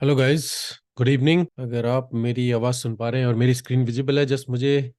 Hello guys. Good evening. अगर आप मेरी आवाज़ सुन पा रहे हैं और मेरी स्क्रीन विजिबल है, जस्ट मुझे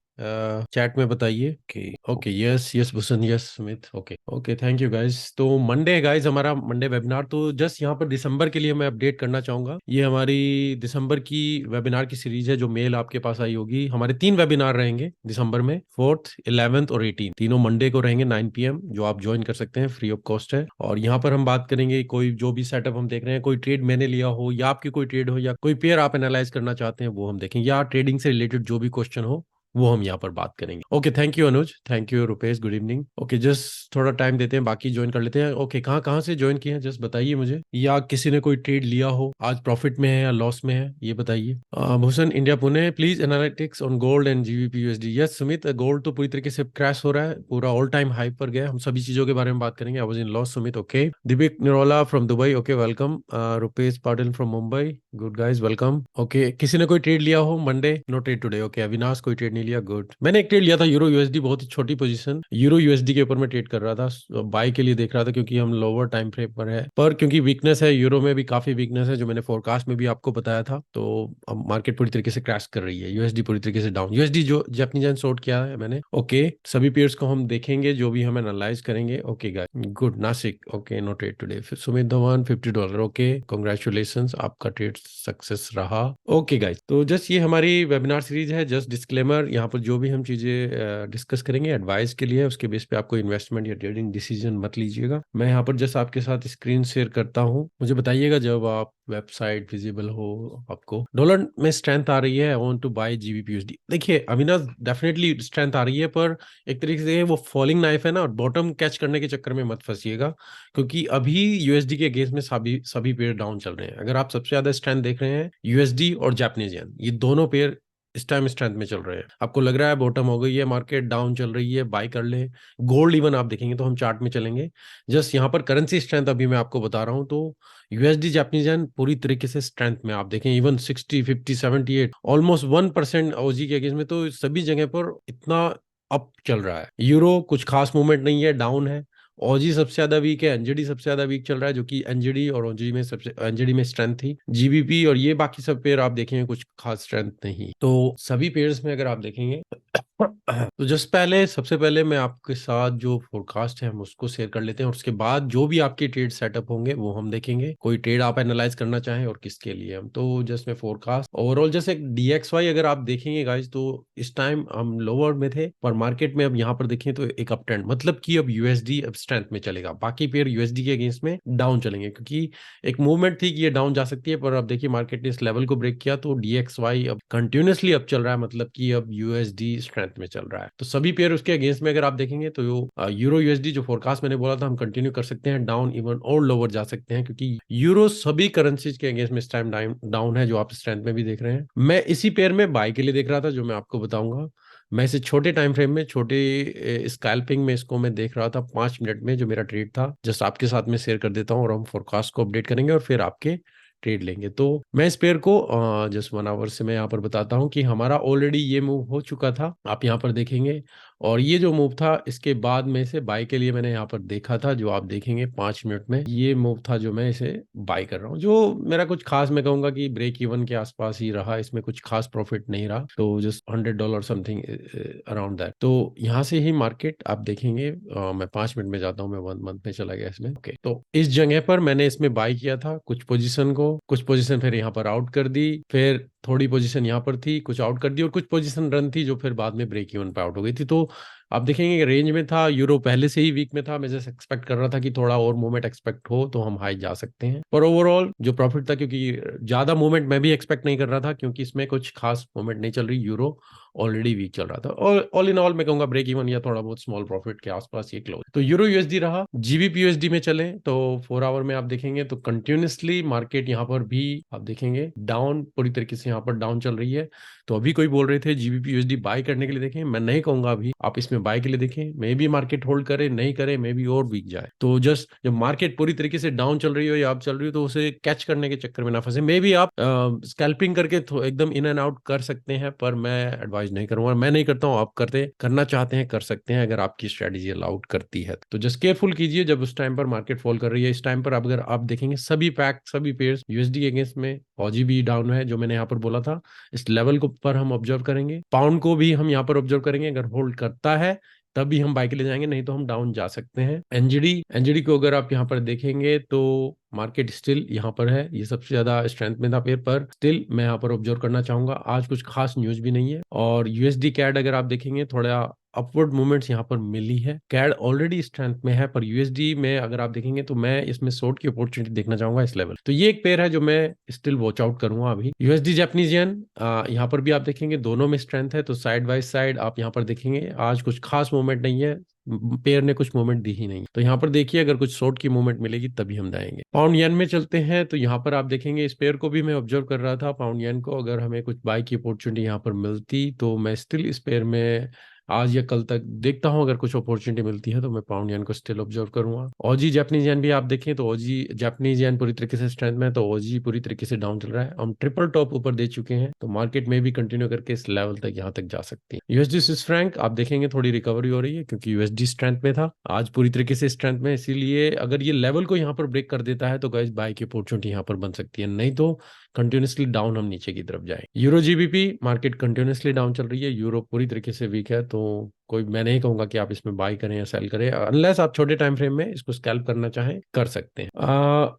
चैट में बताइए कि okay. Yes yes Bhushan, yes Sumit, okay okay, thank you guys. तो मंडे है गाइस, हमारा मंडे वेबिनार। तो जस्ट यहाँ पर दिसंबर के लिए मैं अपडेट करना चाहूँगा। ये हमारी दिसंबर की वेबिनार की सीरीज है जो मेल आपके पास आई होगी। हमारे 3 वेबिनार रहेंगे दिसंबर में, 4th 11th और 18th, तीनों मंडे को रहेंगे 9 PM, जो आप ज्वाइन कर सकते हैं, फ्री ऑफ कॉस्ट है। और यहाँ पर हम बात करेंगे कोई जो भी सेटअप हम देख रहे हैं, कोई ट्रेड मैंने लिया हो या आपकी कोई ट्रेड हो या कोई पेयर आप एनालाइज करना चाहते हैं, वो हम देखेंगे, या ट्रेडिंग से रिलेटेड जो भी क्वेश्चन हो वो हम यहाँ पर बात करेंगे। Okay, thank you Anuj, thank you Rupesh, good evening. Okay, just थोड़ा टाइम देते हैं, बाकी ज्वाइन कर लेते हैं। ओके, कहाँ कहाँ से ज्वाइन किए हैं जस्ट बताइए मुझे, या किसी ने कोई ट्रेड लिया हो, आज प्रॉफिट में है या लॉस में है, ये बताइए। Bhushan India Pune, please analytics on gold and GBP USD. Yes Sumit, gold तो पूरी तरीके से क्रैश हो रहा है, पूरा ऑल टाइम हाई पर गया। हम सभी चीजों के बारे में बात करेंगे। I was in loss Sumit, okay. Deepik Nirola from Dubai, okay welcome. Rupesh Patil from Mumbai, good guys, welcome. Okay, किसी ने कोई ट्रेड लिया हो Monday? No trade today, okay. Avinash कोई ट्रेड नहीं लिया, गुड। मैंने एक ट्रेड लिया था यूरो यूएसडी, बहुत ही छोटी पोजीशन, यूरो यूएसडी के ऊपर मैं ट्रेड कर रहा था, बाय के लिए देख रहा था, क्योंकि हम लोअर टाइम फ्रेम पर है, पर क्योंकि वीकनेस है यूरो में भी, काफी वीकनेस है, जो मैंने फोरकास्ट में भी आपको बताया था। तो अब मार्केट पूरी तरीके से क्रैश कर रही है, यूएसडी पूरी तरीके से डाउन। यूएसडी जो जापानीज येन शॉर्ट किया है मैंने, ओके। सभी पेयर्स को हम देखेंगे, जो भी हम एनालाइज करेंगे, okay guys, good. Nasik, okay, no trade today. Sumit Dhawan $50, okay, congratulation, आपका ट्रेड सक्सेस रहा, ओके गाइस। तो जस्ट ये हमारी वेबिनार सीरीज है, जस्ट डिस्क्लेमर, यहाँ पर जो भी हम चीजें डिस्कस करेंगे एडवाइस के लिए, उसके बेस पे आपको इन्वेस्टमेंट या ट्रेडिंग डिसीजन मत लीजिएगा। मैं यहाँ पर जस्ट आपके साथ स्क्रीन शेयर करता हूँ, मुझे बताइएगा जब आप वेबसाइट विजिबल हो। आपको डॉलर में स्ट्रेंथ आ रही है, आई वांट टू बाय जीबीपीयूएसडी। देखिए अविनाश, डेफिनेटली स्ट्रेंथ आ रही है, पर एक तरीके से वो फॉलिंग नाइफ है ना, और बॉटम कैच करने के चक्कर में मत फंसिएगा, क्योंकि अभी यूएसडी के अगेंस्ट में सभी सभी पेयर डाउन चल रहे हैं। अगर आप सबसे ज्यादा स्ट्रेंथ देख रहे हैं, यूएसडी और जापानीज येन, ये दोनों पेयर इस टाइम स्ट्रेंथ में चल रहे हैं। आपको लग रहा है बॉटम हो गई है, मार्केट डाउन चल रही है, बाय कर ले। गोल्ड इवन आप देखेंगे तो हम चार्ट में चलेंगे, जस्ट यहाँ पर करेंसी स्ट्रेंथ अभी मैं आपको बता रहा हूँ। तो यूएसडी जापानीज येन पूरी तरीके से स्ट्रेंथ में, आप देखें इवन 60 50 78 ऑलमोस्ट 1% ओजी के अगेंस्ट में, तो सभी जगह पर इतना अप चल रहा है। यूरो कुछ खास मूवमेंट नहीं है, डाउन है। ओजी सबसे ज्यादा वीक है, एनजेडी सबसे ज्यादा वीक चल रहा है, जो कि एनजेडी और ओजी में सबसे, एनजेडी में स्ट्रेंथ थी। जीबीपी और ये बाकी सब पेयर आप देखेंगे कुछ खास स्ट्रेंथ नहीं। तो सभी पेयर्स में अगर आप देखेंगे तो जस्ट पहले, सबसे पहले मैं आपके साथ जो फोरकास्ट है हम उसको शेयर कर लेते हैं, और उसके बाद जो भी आपके ट्रेड सेटअप होंगे वो हम देखेंगे, कोई ट्रेड आप एनालाइज करना चाहें और किसके लिए हम। तो जस्ट मैं फोरकास्ट ओवरऑल, जैसे डीएक्सवाई अगर आप देखेंगे गाइज, तो इस टाइम हम लोअर में थे, पर मार्केट में अब यहाँ पर देखें तो एक अप ट्रेंड, मतलब कि अब यूएसडी अब स्ट्रेंथ में चलेगा, बाकी पेयर यूएसडी के अगेंस्ट में डाउन चलेंगे, क्योंकि एक मूवमेंट थी कि ये डाउन जा सकती है, पर अब देखिए मार्केट ने इस लेवल को ब्रेक किया, तो डीएक्सवाई अब कंटिन्यूअसली अप चल रहा है, मतलब कि अब यूएसडी स्ट्रेंथ में चल रहा है। तो सभी पेयर उसके अगेंस्ट में अगर आप देखेंगे तो यूरो यूएसडी जो फोरकास्ट मैंने बोला था, हम कंटिन्यू कर सकते हैं, डाउन इवन और लोअर जा सकते हैं, क्योंकि यूरो सभी करेंसीज के अगेंस्ट में इस टाइम डाउन है, जो आप स्ट्रेंथ में भी देख रहे हैं। मैं इसी पेयर में बाय के लिए देख रहा था, जो मैं आपको बताऊंगा। मैं इसे छोटे टाइम फ्रेम में, छोटे स्कैल्पिंग में इसको मैं देख रहा था, 5 मिनट में जो मेरा ट्रेड था, जस्ट आपके साथ में शेयर कर देता हूँ, और हम फोरकास्ट को अपडेट करेंगे और फिर आपके ट्रेड लेंगे। तो मैं इस पेयर को जस्ट 1 आवर से मैं यहाँ पर बताता हूँ कि हमारा ऑलरेडी ये मूव हो चुका था, आप यहाँ पर देखेंगे। और ये जो मूव था, इसके बाद में इसे बाय के लिए मैंने यहाँ पर देखा था, जो आप देखेंगे 5 मिनट में ये मूव था, जो मैं इसे बाय कर रहा हूँ। जो मेरा कुछ खास, मैं कहूंगा कि ब्रेक इवन के आसपास ही रहा, इसमें कुछ खास प्रॉफिट नहीं रहा, तो जस्ट $100 समथिंग अराउंड दैट। तो यहाँ से ही मार्केट आप देखेंगे, मैं 5 मिनट में जाता हूँ, मैं 1 मंथ में चला गया इसमें, ओके। तो इस जगह पर मैंने इसमें बाय किया था कुछ पोजीशन को, कुछ पोजीशन फिर यहाँ पर आउट कर दी, फिर थोड़ी पोजीशन यहाँ पर थी, कुछ आउट कर दी, और कुछ पोजीशन रन थी जो फिर बाद में ब्रेक इवन पे आउट हो गई थी। तो आप देखेंगे रेंज में था, यूरो पहले से ही वीक में था, मैं जैसे एक्सपेक्ट कर रहा था कि थोड़ा और मूवमेंट एक्सपेक्ट हो तो हम हाई जा सकते हैं, पर ओवरऑल जो प्रॉफिट था, क्योंकि ज्यादा मूवमेंट मैं भी एक्सपेक्ट नहीं कर रहा था, क्योंकि इसमें कुछ खास मूवमेंट नहीं चल रही, यूरो ऑलरेडी वीक चल रहा था, और ऑल इन ऑल मैं कहूंगा ब्रेक इवन या थोड़ा बहुत स्मॉल प्रॉफिट के आसपास ये क्लोज। तो यूरो यूएसडी रहा। जीबीपी यूएसडी में चले तो 4 आवर में आप देखेंगे तो कंटिन्यूसली मार्केट यहाँ पर भी आप देखेंगे डाउन, पूरी तरीके से यहाँ पर डाउन चल रही है। तो अभी कोई बोल रहे थे जीबीपी यूएसडी बाय करने के लिए, देखें मैं नहीं कहूंगा अभी आप इसमें बाय के लिए देखें, मे भी मार्केट होल्ड करे, नहीं करे, मे भी और वीक जाए। तो जस्ट जब मार्केट पूरी तरीके से डाउन चल रही हो या आप चल रही हो, तो उसे कैच करने के चक्कर में ना फंसे। मे भी आप स्कैल्पिंग करके एकदम इन एंड आउट कर सकते हैं, पर मैं एडवाइज नहीं करूंगा, मैं नहीं करता हूँ, आप करना चाहते हैं कर सकते हैं अगर आपकी स्ट्रेटेजी अलाउड करती है तो जस्ट केयरफुल कीजिए जब उस टाइम पर मार्केट फॉल कर रही है। इस टाइम पर अगर आप देखेंगे सभी पैक सभी पेयर्स यूएसडी अगेंस्ट में, ऑजी भी डाउन है जो मैंने यहाँ पर बोला था, इस लेवल को पर हम ऑब्जर्व करेंगे, पाउंड को भी हम यहाँ पर ऑब्जर्व करेंगे, अगर होल्ड करता है तभी हम बाय के लिए जाएंगे, नहीं तो हम डाउन जा सकते हैं। एनजीडी को अगर आप यहाँ पर देखेंगे तो मार्केट स्टिल यहाँ पर है, ये सबसे ज्यादा स्ट्रेंथ में था पेयर पर, स्टिल मैं यहाँ पर ऑब्जर्व करना चाहूंगा। आज कुछ खास न्यूज भी नहीं है। और यूएसडी कैड अगर आप देखेंगे थोड़ा अपवर्ड मूवमेंट्स यहाँ पर मिली है, कैड ऑलरेडी स्ट्रेंथ में है, पर यूएसडी में अगर आप देखेंगे तो मैं इसमें शॉर्ट की अपॉर्चुनिटी देखना चाहूंगा इस लेवल। तो ये एक पेयर है जो मैं स्टिल वॉच आउट करूंगा अभी। यूएसडी जापानीज येन, यहाँ पर भी आप देखेंगे दोनों में स्ट्रेंथ है, तो साइड बाय साइड आप यहाँ पर देखेंगे आज कुछ खास मूवमेंट नहीं है, पेयर ने कुछ मूवमेंट दी ही नहीं, तो यहाँ पर देखिए अगर कुछ शॉर्ट की मूवमेंट मिलेगी तभी हम जाएंगे। पाउंड येन में चलते हैं तो यहाँ पर आप देखेंगे इस पेयर को भी मैं ऑब्जर्व कर रहा था, पाउंड येन को अगर हमें कुछ बाय की अपॉर्चुनिटी यहाँ पर मिलती तो मैं स्टिल इस पेयर में आज या कल तक देखता हूं, अगर कुछ अपॉर्चुनिटी मिलती है तो मैं पाउंड येन को स्टिल ऑब्जर्व करूंगा। ओजी जापानीज येन भी आप देखें तो ओजी जापानीज येन पूरी तरीके से स्ट्रेंथ में है, तो ओजी पूरी तरीके से डाउन चल रहा है, हम ट्रिपल टॉप ऊपर दे चुके हैं, तो मार्केट में भी कंटिन्यू करके इस लेवल तक यहाँ तक जा सकती है। यूएसडी स्विस फ्रैंक आप देखेंगे थोड़ी रिकवरी हो रही है क्योंकि यूएसडी स्ट्रेंथ में था, आज पूरी तरीके से स्ट्रेंथ में, इसीलिए अगर ये लेवल को यहाँ पर ब्रेक कर देता है तो गाइस बाय की अपॉर्चुनिटी यहाँ पर बन सकती है, नहीं तो कंटिन्यूसली डाउन हम नीचे की तरफ जाए। Euro GBP market continuously down चल रही है, यूरो पूरी तरीके से वीक है, तो कोई मैं नहीं कहूंगा कि आप इसमें बाय करें या सेल करें, अनलेस आप छोटे टाइम फ्रेम में इसको स्कैल्प करना चाहें कर सकते हैं।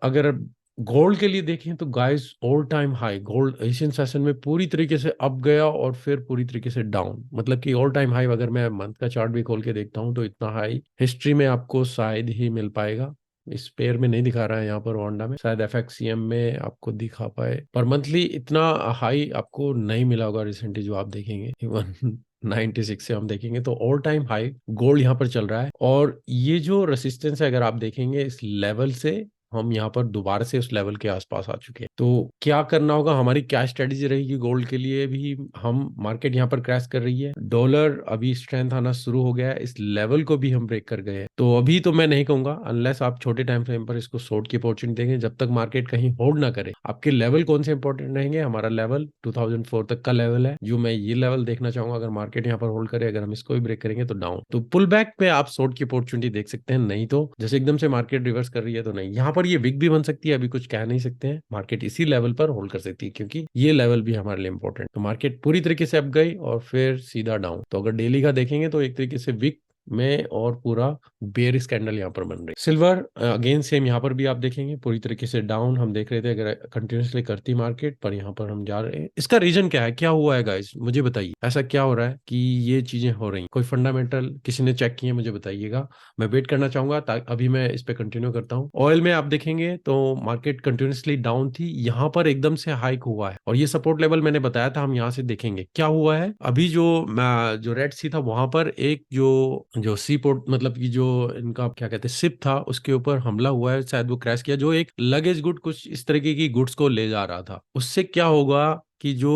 अगर गोल्ड के लिए देखें तो guys all time high gold Asian session में पूरी तरीके से अप गया और फिर पूरी तरीके से डाउन, मतलब कि ऑल टाइम हाई अगर मैं मंथ का चार्ट भी खोल के देखता हूं तो इतना हाई हिस्ट्री में आपको शायद ही मिल पाएगा। इस पेयर में नहीं दिखा रहा है, यहाँ पर वांडा में शायद एफएक्सीएम में आपको दिखा पाए, पर मंथली इतना हाई आपको नहीं मिला होगा रिसेंटली जो आप देखेंगे। इवन 96 से हम देखेंगे तो ऑल टाइम हाई गोल्ड यहाँ पर चल रहा है, और ये जो रेसिस्टेंस है अगर आप देखेंगे इस लेवल से हम यहाँ पर दोबारा से उस लेवल के आसपास आ चुके हैं, तो क्या करना होगा, हमारी क्या स्ट्रेटेजी रहेगी गोल्ड के लिए भी। हम मार्केट यहाँ पर क्रैश कर रही है, डॉलर अभी स्ट्रेंथ आना शुरू हो गया है, इस लेवल को भी हम ब्रेक कर गए हैं, तो अभी तो मैं नहीं कहूंगा अनलेस आप छोटे टाइम फ्रेम पर इसको शॉर्ट की अपॉर्चुनिटी देंगे, जब तक मार्केट कहीं होल्ड ना करे। आपके लेवल कौन से इंपॉर्टेंट रहेंगे, हमारा लेवल 2004 तक का लेवल है जो मैं ये लेवल देखना चाहूंगा, अगर मार्केट यहाँ पर होल्ड करे, अगर हम इसको भी ब्रेक करेंगे तो डाउन, तो पुल बैक पे आप शॉर्ट की अपॉर्चुनिटी देख सकते हैं, नहीं तो जैसे एकदम से मार्केट रिवर्स कर रही है तो नहीं, यहाँ पर ये विक भी बन सकती है, अभी कुछ कह नहीं सकते हैं, मार्केट इसी लेवल पर होल्ड कर सकती है क्योंकि ये लेवल भी हमारे लिए इंपॉर्टेंट। तो मार्केट पूरी तरीके से अप गई और फिर सीधा डाउन, तो अगर डेली का देखेंगे तो एक तरीके से विक में और पूरा बेयर कैंडल यहाँ पर बन रही। सिल्वर अगेन सेम, यहाँ पर भी आप देखेंगे पूरी तरीके से डाउन हम देख रहे थे, अगर कंटिन्यूसली करती मार्केट, पर यहाँ पर हम जा रहे हैं। इसका रीजन क्या है, क्या हुआ है गाइस, मुझे बताइए, ऐसा क्या हो रहा है कि ये चीजें हो रही, कोई फंडामेंटल किसी ने चेक किए मुझे बताइएगा, मैं वेट करना चाहूंगा, अभी मैं इस पे कंटिन्यू करता हूँ। ऑयल में आप देखेंगे तो मार्केट कंटिन्यूसली डाउन थी, यहाँ पर एकदम से हाइक हुआ है, और ये सपोर्ट लेवल मैंने बताया था, हम यहाँ से देखेंगे क्या हुआ है। अभी जो रेड सी था वहां पर एक जो सी पोर्ट मतलब कि जो इनका क्या कहते हैं शिप था उसके ऊपर हमला हुआ है, शायद वो क्रैश किया, जो एक लगेज गुड कुछ इस तरीके की गुड्स को ले जा रहा था, उससे क्या होगा कि जो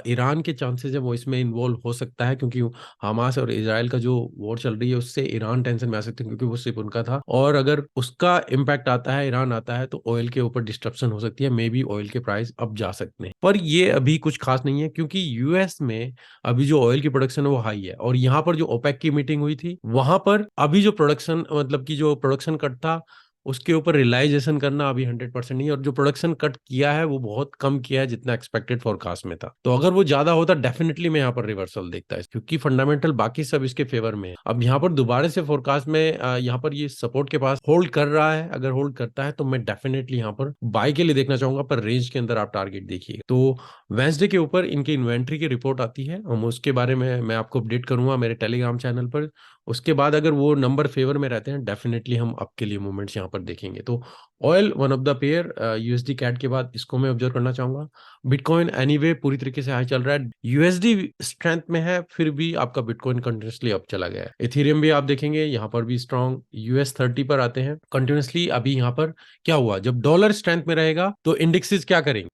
ईरान के चांसेस है वो इसमें इन्वॉल्व हो सकता है, क्योंकि हमास और इजराइल का जो वॉर चल रही है उससे ईरान टेंशन में आ सकते हैं, क्योंकि वो सिर्फ उनका था, और अगर उसका इम्पैक्ट आता है, ईरान आता है, तो ऑयल के ऊपर डिस्ट्रप्शन हो सकती है, मे बी ऑयल के प्राइस अब जा सकते हैं। पर ये अभी कुछ खास नहीं है क्योंकि यूएस में अभी जो ऑयल की प्रोडक्शन है वो हाई है, और यहाँ पर जो ओपेक की मीटिंग हुई थी वहां पर अभी जो प्रोडक्शन मतलब कि जो प्रोडक्शन कट था उसके ऊपर रियलाइजेशन करना अभी 100% नहीं है, और जो प्रोडक्शन कट किया है वो बहुत कम किया है जितना एक्सपेक्टेड फोरकास्ट में था, तो अगर वो ज्यादा होता डेफिनेटली मैं यहाँ पर रिवर्सल देखता है, क्योंकि फंडामेंटल बाकी सब इसके फेवर में है। अब यहाँ पर दोबारा से फोरकास्ट में यहाँ पर ये सपोर्ट के पास होल्ड कर रहा है, अगर होल्ड करता है तो मैं डेफिनेटली यहाँ पर बाय के लिए देखना चाहूंगा, पर रेंज के अंदर आप टारगेट देखिए। तो वेंसडे के ऊपर इनकी इन्वेंट्री की रिपोर्ट आती है, हम उसके बारे में मैं आपको अपडेट करूंगा मेरे टेलीग्राम चैनल पर, उसके बाद अगर वो नंबर फेवर में रहते हैं डेफिनेटली हम अप के लिए मूवमेंट्स यहाँ पर देखेंगे। तो oil one of the pair, USD CAD के बाद इसको मैं ऑब्जर्व करना चाहूंगा। बिटकॉइन एनीवे पूरी तरीके से हाई चल रहा है, यूएसडी स्ट्रेंथ में है, फिर भी आपका बिटकॉइन कंटिन्यूसली अप चला गया है। इथेरियम भी आप देखेंगे यहाँ पर भी स्ट्रॉन्ग, US30 पर आते हैं कंटिन्यूसली। अभी यहाँ पर क्या हुआ, जब डॉलर स्ट्रेंथ में रहेगा तो इंडेक्सेस क्या करेंगे,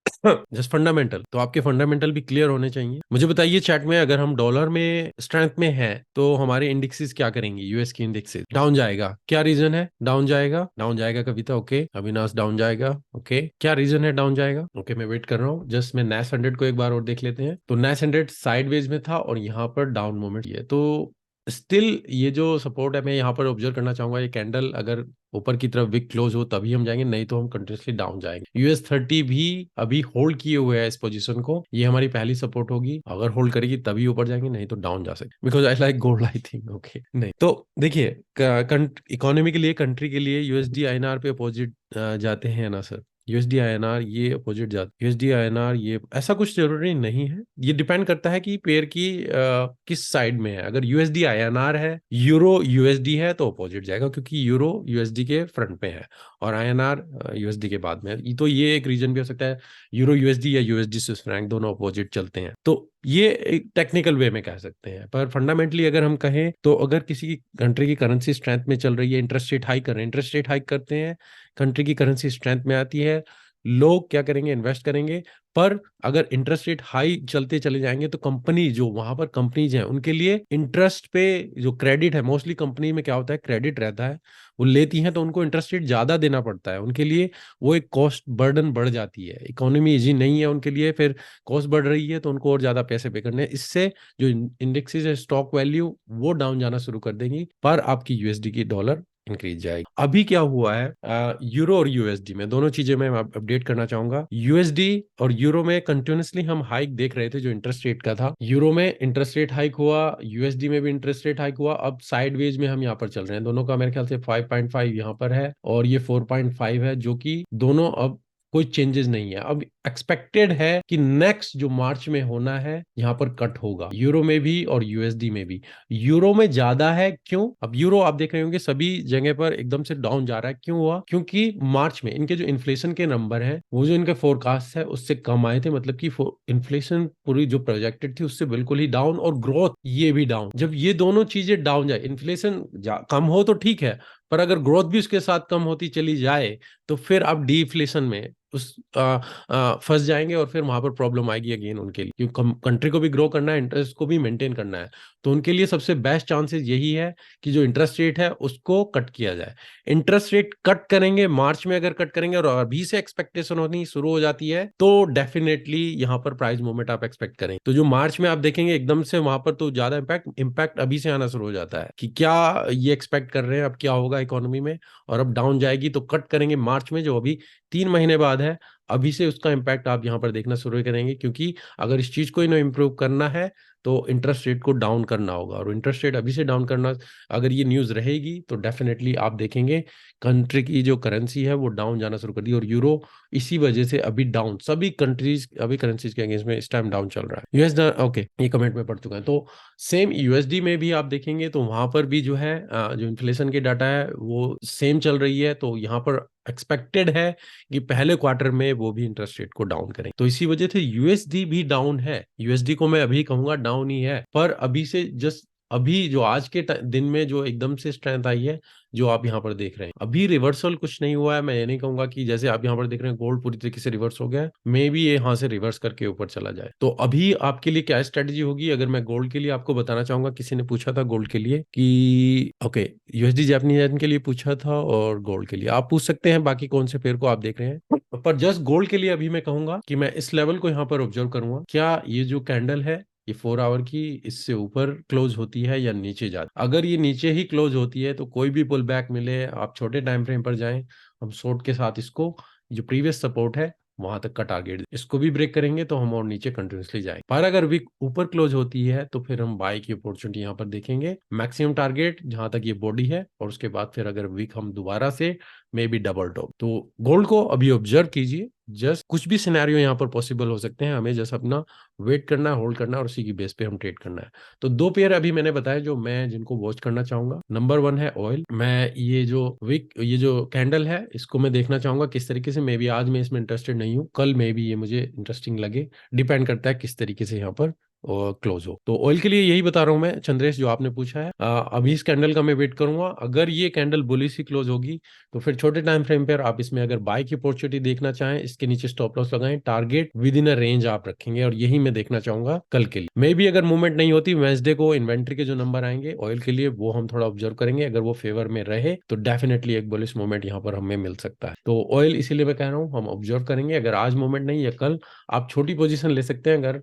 जस्ट फंडामेंटल, तो आपके फंडामेंटल भी क्लियर होने चाहिए। मुझे बताइए चैट में, अगर हम डॉलर में स्ट्रेंथ में है तो हमारे इंडेक्सेस क्या करेंगे, यूएस की इंडेक्सेस डाउन जाएगा, क्या रीजन है, डाउन जाएगा, डाउन जाएगा कविता, ओके, अविनाश डाउन जाएगा, ओके, क्या रीजन है डाउन जाएगा, ओके, मैं वेट कर रहा हूँ, जस्ट मैं नेस 100 को एक बार और देख लेते हैं। तो नेस 100 साइडवेज में था और यहाँ पर डाउन मूवमेंट है। तो स्टिल ये जो सपोर्ट है मैं यहाँ पर ऑब्जर्व करना चाहूंगा, ये कैंडल अगर ऊपर की तरफ विक क्लोज हो तभी हम जाएंगे, नहीं तो हम कंटिन्यूसली डाउन जाएंगे। US30 भी अभी होल्ड किए हुए है इस पोजीशन को, ये हमारी पहली सपोर्ट होगी, अगर होल्ड करेगी तभी ऊपर जाएंगे, नहीं तो डाउन जा सकते। Because I like gold, I think. Okay, नहीं तो देखिए, इकोनॉमी के लिए, कंट्री के लिए USD INR पे अपोजिट जाते हैं ना सर। USD INR ये अपोजिट जाते, USD INR ये ऐसा कुछ जरूरी नहीं है, ये डिपेंड करता है कि पेयर की किस साइड में है। अगर USD INR है, यूरो USD है तो अपोजिट जाएगा, क्योंकि यूरो USD के फ्रंट पे है और INR USD के बाद में है। तो ये एक रीजन भी हो सकता है, यूरो USD या USD स्विस फ्रैंक दोनों अपोजिट चलते हैं, तो ये एक टेक्निकल वे में कह सकते हैं। पर फंडामेंटली अगर हम कहें तो अगर किसी की कंट्री की करेंसी स्ट्रेंथ में चल रही है, इंटरेस्ट रेट हाइक कर रहे हैं, इंटरेस्ट रेट हाइक करते हैं, कंट्री की करेंसी स्ट्रेंथ में आती है, लोग क्या करेंगे, इन्वेस्ट करेंगे। पर अगर इंटरेस्ट रेट हाई चलते चले जाएंगे तो कंपनी, जो वहां पर कंपनीज हैं उनके लिए इंटरेस्ट पे जो क्रेडिट है, मोस्टली कंपनी में क्या होता है, क्रेडिट रहता है, वो लेती हैं तो उनको इंटरेस्ट रेट ज्यादा देना पड़ता है, उनके लिए वो एक कॉस्ट बर्डन बढ़ जाती है। इकोनॉमी इजी नहीं है उनके लिए, फिर कॉस्ट बढ़ रही है तो उनको और ज्यादा पैसे पे करने हैं। इससे जो इंडेक्सेस है, स्टॉक वैल्यू वो डाउन जाना शुरू कर देंगी, पर आपकी USD की डॉलर इंक्रीज जाएगी। अभी क्या हुआ है यूरो और USD में, दोनों चीजें मैं अपडेट करना चाहूंगा। USD और यूरो में कंटिन्यूसली हम हाइक देख रहे थे, जो इंटरेस्ट रेट का था। यूरो में इंटरेस्ट रेट हाइक हुआ, USD में भी इंटरेस्ट रेट हाइक हुआ। अब साइडवेज में हम यहाँ पर चल रहे हैं, दोनों का मेरे ख्याल से 5.5 यहाँ पर है और ये 4.5 है, जो कि दोनों अब कोई चेंजेस नहीं है। अब एक्सपेक्टेड है कि नेक्स्ट जो मार्च में होना है यहाँ पर कट होगा, यूरो में भी और USD में भी। यूरो में ज्यादा है, क्यों? अब यूरो आप देख रहे होंगे सभी जगह पर एकदम से डाउन जा रहा है, क्यों हुआ? क्योंकि मार्च में इनके जो इन्फ्लेशन के नंबर हैं, वो जो इनके फोरकास्ट है उससे कम आए थे, मतलब कि इन्फ्लेशन पूरी जो प्रोजेक्टेड थी उससे बिल्कुल ही डाउन, और ग्रोथ ये भी डाउन। जब ये दोनों चीजें डाउन जाए, इन्फ्लेशन कम हो तो ठीक है, पर अगर ग्रोथ भी उसके साथ कम होती चली जाए तो फिर आप डीफ्लेशन में उस फंस जाएंगे और फिर वहां पर प्रॉब्लम आएगी अगेन उनके लिए, क्योंकि कंट्री को भी ग्रो करना है, इंटरेस्ट को भी मेंटेन करना है। तो उनके लिए सबसे बेस्ट चांसेस यही है कि जो इंटरेस्ट रेट है उसको कट किया जाए। इंटरेस्ट रेट कट करेंगे मार्च में, अगर कट करेंगे और अभी से एक्सपेक्टेशन होनी शुरू हो जाती है तो डेफिनेटली यहाँ पर प्राइस मूवमेंट आप एक्सपेक्ट करें। तो जो मार्च में आप देखेंगे एकदम से वहां पर तो ज्यादा इम्पैक्ट अभी से आना शुरू हो जाता है कि क्या ये एक्सपेक्ट कर रहे हैं अब क्या होगा इकोनॉमी में, और अब डाउन जाएगी तो कट करेंगे मार्च में, जो अभी 3 महीने बाद है। अभी से उसका इम्पैक्ट आप यहाँ पर देखना शुरू करेंगे, क्योंकि अगर इस चीज को इन्हें इम्प्रूव करना है तो इंटरेस्ट रेट को डाउन करना होगा, और इंटरेस्ट रेट अभी से डाउन करना, अगर ये न्यूज रहेगी तो डेफिनेटली आप देखेंगे कंट्री की जो करेंसी है वो डाउन जाना शुरू कर दी, और यूरो इसी वजह से अभी डाउन, सभी कंट्रीज अभी करेंसीज के अगेंस्ट में इस टाइम डाउन चल रहा है। यूएस, ओके, ये कमेंट में पढ़ चुका है। तो सेम USD में भी आप देखेंगे तो वहां पर भी जो है जो इन्फ्लेशन के डाटा है वो सेम चल रही है, तो यहाँ पर एक्सपेक्टेड है कि पहले क्वार्टर में वो भी इंटरेस्ट रेट को डाउन करें, तो इसी वजह से USD भी डाउन है। USD को मैं अभी कहूंगा डाउन ही है, पर अभी से जस्ट अभी जो आज के दिन में जो एकदम से स्ट्रेंथ आई है, जो आप यहाँ पर देख रहे हैं, अभी रिवर्सल कुछ नहीं हुआ है। मैं ये नहीं कहूंगा कि जैसे आप यहाँ पर देख रहे हैं गोल्ड पूरी तरीके से रिवर्स हो गया है, मे भी ये यहाँ से रिवर्स करके ऊपर चला जाए। तो अभी आपके लिए क्या स्ट्रेटजी होगी? अगर मैं गोल्ड के लिए आपको बताना चाहूंगा, किसी ने पूछा था गोल्ड के लिए कि ओके, USD जापानीज येन के लिए पूछा था, और गोल्ड के लिए आप पूछ सकते हैं बाकी कौन से पेयर को आप देख रहे हैं, पर जस्ट गोल्ड के लिए अभी मैं कहूंगा कि मैं इस लेवल को यहाँ पर ऑब्जर्व करूंगा, क्या ये जो कैंडल है ये 4 आवर की इससे ऊपर क्लोज होती है या नीचे जाती। अगर ये नीचे ही क्लोज होती है तो कोई भी पुल बैक मिले, आप छोटे टाइम फ्रेम पर जाएं, हम शॉर्ट के साथ इसको, जो प्रीवियस सपोर्ट है वहां तक का टारगेट, इसको भी ब्रेक करेंगे तो हम और नीचे कंटिन्यूसली जाएंगे। पर अगर वीक ऊपर क्लोज होती है तो फिर हम बाय की अपॉर्चुनिटी यहाँ पर देखेंगे, मैक्सिमम टारगेट जहां तक ये बॉडी है, और उसके बाद फिर अगर वीक हम दोबारा से मे बी डबल टॉप। तो गोल्ड को अभी ऑब्जर्व कीजिए, जस्ट कुछ भी सिनेरियो यहाँ पर पॉसिबल हो सकते हैं, हमें जस्ट अपना वेट करना है, होल्ड करना है, और उसी की बेस पे हम ट्रेड करना है। तो 2 पेयर अभी मैंने बताया जो मैं जिनको वॉच करना चाहूंगा। नंबर 1 है ऑयल। मैं ये जो कैंडल है इसको मैं देखना चाहूंगा किस तरीके से, मे बी आज मैं इसमें इंटरेस्टेड नहीं हूँ, कल मे बी ये मुझे इंटरेस्टिंग लगे, डिपेंड करता है किस तरीके से यहाँ पर क्लोज हो। तो ऑयल के लिए यही बता रहा हूं मैं चंद्रेश, जो आपने पूछा है। अभी इस कैंडल का मैं वेट करूंगा। अगर ये कैंडल बुलिश ही क्लोज होगी तो फिर छोटे टाइम फ्रेम पर आप इसमें अगर बाय की अपॉर्चुनिटी देखना चाहें, इसके नीचे स्टॉप लॉस लगाएं, target with in a range आप रखेंगे, और यही मैं देखना चाहूंगा कल के लिए। मे भी अगर मूवमेंट नहीं होती, वेंसडे को इन्वेंट्री के जो नंबर आएंगे ऑयल के लिए वो हम थोड़ा ऑब्जर्व करेंगे। अगर वो फेवर में रहे तो डेफिनेटली एक बुलिश मूवमेंट यहाँ पर हमें मिल सकता है। तो ऑयल इसीलिए मैं कह रहा हूँ हम ऑब्जर्व करेंगे। अगर आज मूवमेंट नहीं है, कल आप छोटी पोजीशन ले सकते हैं अगर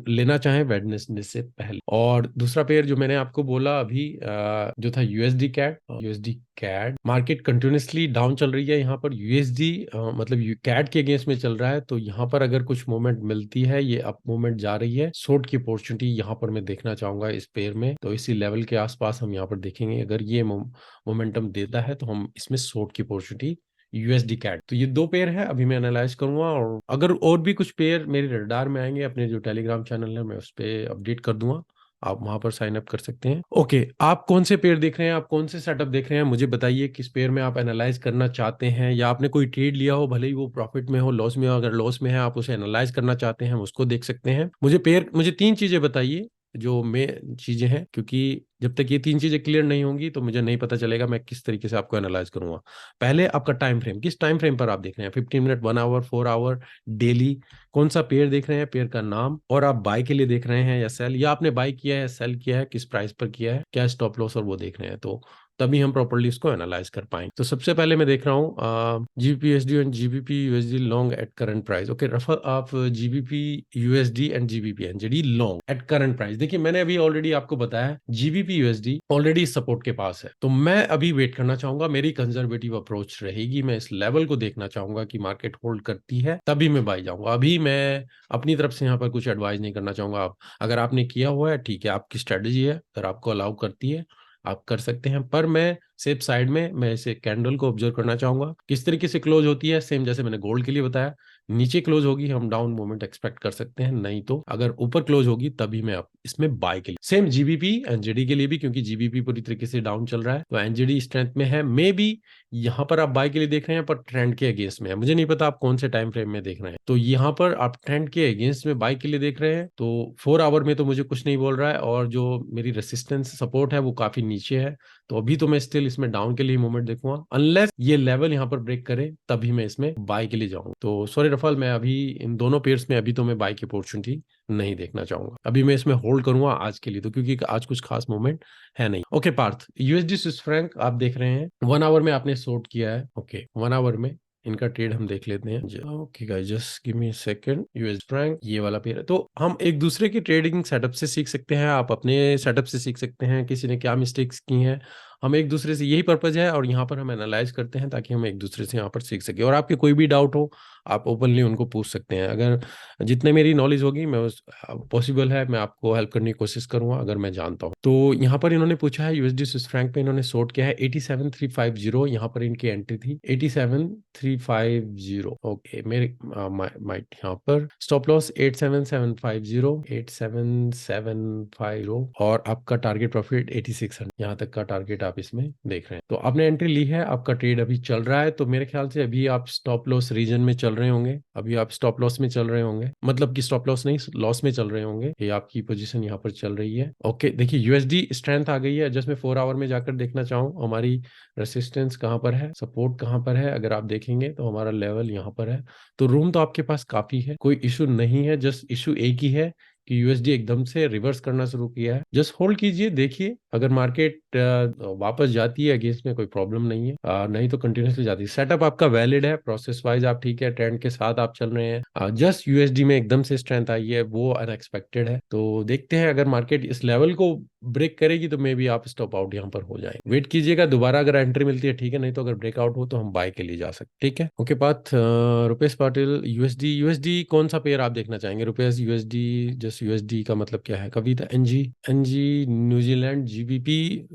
लेना चाहें वेडनेसडे से पहले। और दूसरा पेयर जो मैंने आपको बोला अभी, जो था USD CAD. USD CAD market continuously down चल रही है। यहाँ पर यूएसडी मतलब कैड के अगेंस्ट में चल रहा है, तो यहाँ पर अगर कुछ मूवमेंट मिलती है, ये अप मूवमेंट जा रही है, शॉर्ट की अपॉर्चुनिटी यहाँ पर मैं देखना चाहूंगा इस पेयर में। तो इसी लेवल के आसपास हम यहाँ पर देखेंगे। अगर ये मोमेंटम देता है तो हम इसमें शॉर्ट की अपॉर्चुनिटी यूएसडी कैट। तो ये दो पेयर है, अभी मैं एनालाइज करूंगा। और अगर और भी कुछ पेयर मेरे रडार में आएंगे, अपने जो टेलीग्राम चैनल है मैं उस पर अपडेट कर दूंगा, आप वहां पर साइन अप कर सकते हैं। ओके, आप कौन से पेयर देख रहे हैं, आप कौन से सेटअप देख रहे हैं, मुझे बताइए किस पेयर में आप एनालाइज करना चाहते हैं, या आपने कोई ट्रेड लिया हो, भले ही वो प्रॉफिट में हो, लॉस में हो। अगर लॉस में है आप उसे एनालाइज करना चाहते हैं, हम उसको देख सकते हैं। मुझे तीन चीजें बताइए जो मेन चीजें हैं, क्योंकि जब तक ये तीन चीजें क्लियर नहीं होंगी तो मुझे नहीं पता चलेगा मैं किस तरीके से आपको एनालाइज करूंगा। पहले आपका टाइम फ्रेम, किस टाइम फ्रेम पर आप देख रहे हैं, 15 मिनट, 1 आवर, 4 आवर, डेली, कौन सा पेयर देख रहे हैं, पेयर का नाम, और आप बाय के लिए देख रहे हैं या सेल, या आपने बाय किया है, सेल किया है, किस प्राइस पर किया है, क्या स्टॉप लॉस, और वो देख रहे हैं। तो तभी हम प्रॉपर्ली इसको एनालाइज कर पाएंगे। तो सबसे पहले मैं देख रहा हूँ GBP USD and GBP USD long at current price. Okay Rafa, आप GBP USD and GBP NZD long at current price. देखिए मैंने अभी ऑलरेडी आपको बताया जीबीपी यूएसडी ऑलरेडी सपोर्ट के पास है, तो मैं अभी वेट करना चाहूंगा। मेरी कंजर्वेटिव अप्रोच रहेगी, मैं इस लेवल को देखना चाहूंगा कि मार्केट होल्ड करती है, तभी मैं बाई जाऊंगा। अभी मैं अपनी तरफ से यहाँ पर कुछ एडवाइस नहीं करना चाहूंगा। आप अगर आपने किया हुआ है ठीक है, आपकी स्ट्रेटेजी है, अगर आपको अलाउ करती है आप कर सकते हैं। पर मैं सेफ साइड में मैं इसे कैंडल को ऑब्जर्व करना चाहूंगा किस तरीके से क्लोज होती है। सेम जैसे मैंने गोल्ड के लिए बताया, नीचे क्लोज होगी हम डाउन मूवमेंट एक्सपेक्ट कर सकते हैं, नहीं तो अगर ऊपर क्लोज होगी तभी मैं इसमें बाय के लिए। सेम जीबीपी एनजेडी के लिए भी, क्योंकि जीबीपी पूरी तरीके से डाउन चल रहा है तो एनजेडी स्ट्रेंथ में है। मे बी यहाँ पर आप बाय के लिए देख रहे हैं पर ट्रेंड के अगेंस्ट में है, मुझे नहीं पता आप कौन से टाइम फ्रेम में देख रहे हैं। तो यहाँ पर आप ट्रेंड के अगेंस्ट में बाय के लिए देख रहे हैं तो 4 आवर में तो मुझे कुछ नहीं बोल रहा है, और जो मेरी रेसिस्टेंस सपोर्ट है वो काफी नीचे है। तो अभी तो मैं स्टिल इसमें डाउन के लिए मूवमेंट देखूंगा, अनलेस ये लेवल यहाँ पर ब्रेक करे तभी मैं इसमें बाय के लिए जाऊंगा। तो सॉरी रफाल, मैं अभी इन दोनों पेयर्स में अभी तो मैं बाय की अपॉर्चुनिटी नहीं देखना चाहूंगा। अभी मैं इसमें होल्ड करूंगा आज के लिए, तो क्योंकि आज कुछ खास मूवमेंट है नहीं। Okay Parth, USD Swiss franc आप देख रहे हैं, 1 आवर में आपने शॉर्ट किया है। ओके 1 आवर में इनका ट्रेड हम देख लेते हैं। Okay guys, just give me a second. US Frank ये वाला पेयर है, तो हम एक दूसरे के ट्रेडिंग सेटअप से सीख सकते हैं, आप अपने सेटअप से सीख सकते हैं, किसी ने क्या मिस्टेक्स की हैं, हम एक दूसरे से, यही पर्पज है। और यहाँ पर हम एनालाइज करते हैं ताकि हम एक दूसरे से यहाँ पर सीख सके। और आपके कोई भी डाउट हो आप ओपनली उनको पूछ सकते हैं। अगर जितने मेरी नॉलेज होगी मैं उस पॉसिबल है मैं आपको हेल्प करने की कोशिश करूंगा अगर मैं जानता हूँ। तो यहाँ पर इन्होंने पूछा है यूएसडी स्विस फ्रैंक पे इन्होंने शॉर्ट किया है 87350, यहाँ पर इनकी एंट्री थी 87350। ओके मेरे माइट यहाँ पर स्टॉप लॉस 87750, 87750, और आपका टारगेट प्रॉफिट 8600, यहाँ तक का टारगेट आप इसमें देख रहे हैं। तो आपने एंट्री ली है, आपका ट्रेड अभी चल रहा है, तो मेरे ख्याल से अभी आप स्टॉप लॉस रीजन में चल रहे होंगे, अभी आप स्टॉप लॉस में चल रहे होंगे, मतलब कि स्टॉप लॉस नहीं लॉस में चल रहे होंगे। ये आपकी पोजीशन यहाँ पर चल रही है। ओके देखिए यूएसडी स्ट्रेंथ आ गई है। जस्ट मैं 4 आवर में जाकर देखना चाहूँ हमारी रेसिस्टेंस कहाँ पर है, सपोर्ट कहाँ पर है, अगर आप देखेंगे तो हमारा लेवल यहाँ पर है। तो रूम तो आपके पास काफी है, कोई इशू नहीं है। जस्ट इशू एक ही है कि यूएसडी एकदम से रिवर्स करना शुरू किया है। जस्ट होल्ड कीजिए, देखिए अगर मार्केट वापस जाती है अगेंस्ट में कोई प्रॉब्लम नहीं है, नहीं तो कंटिन्यूसली जाती है। सेटअप आपका वैलिड है, प्रोसेस वाइज आप ठीक है, ट्रेंड के साथ आप चल रहे हैं। जस्ट यूएसडी में एकदम से स्ट्रेंथ आई है, वो अनएक्सपेक्टेड है। तो देखते हैं अगर मार्केट इस लेवल को ब्रेक करेगी तो मे बी आप स्टॉप आउट यहाँ पर हो जाए, वेट कीजिएगा दोबारा अगर एंट्री मिलती है ठीक है, नहीं तो अगर ब्रेकआउट हो तो हम बाय के लिए जा सकते। ठीक है okay path. Rupesh Patil, USD कौन सा पेयर आप देखना चाहेंगे? रुपेश यूएसडी, जस्ट यूएसडी का मतलब क्या है? Kavita NG, NG New Zealand, GBP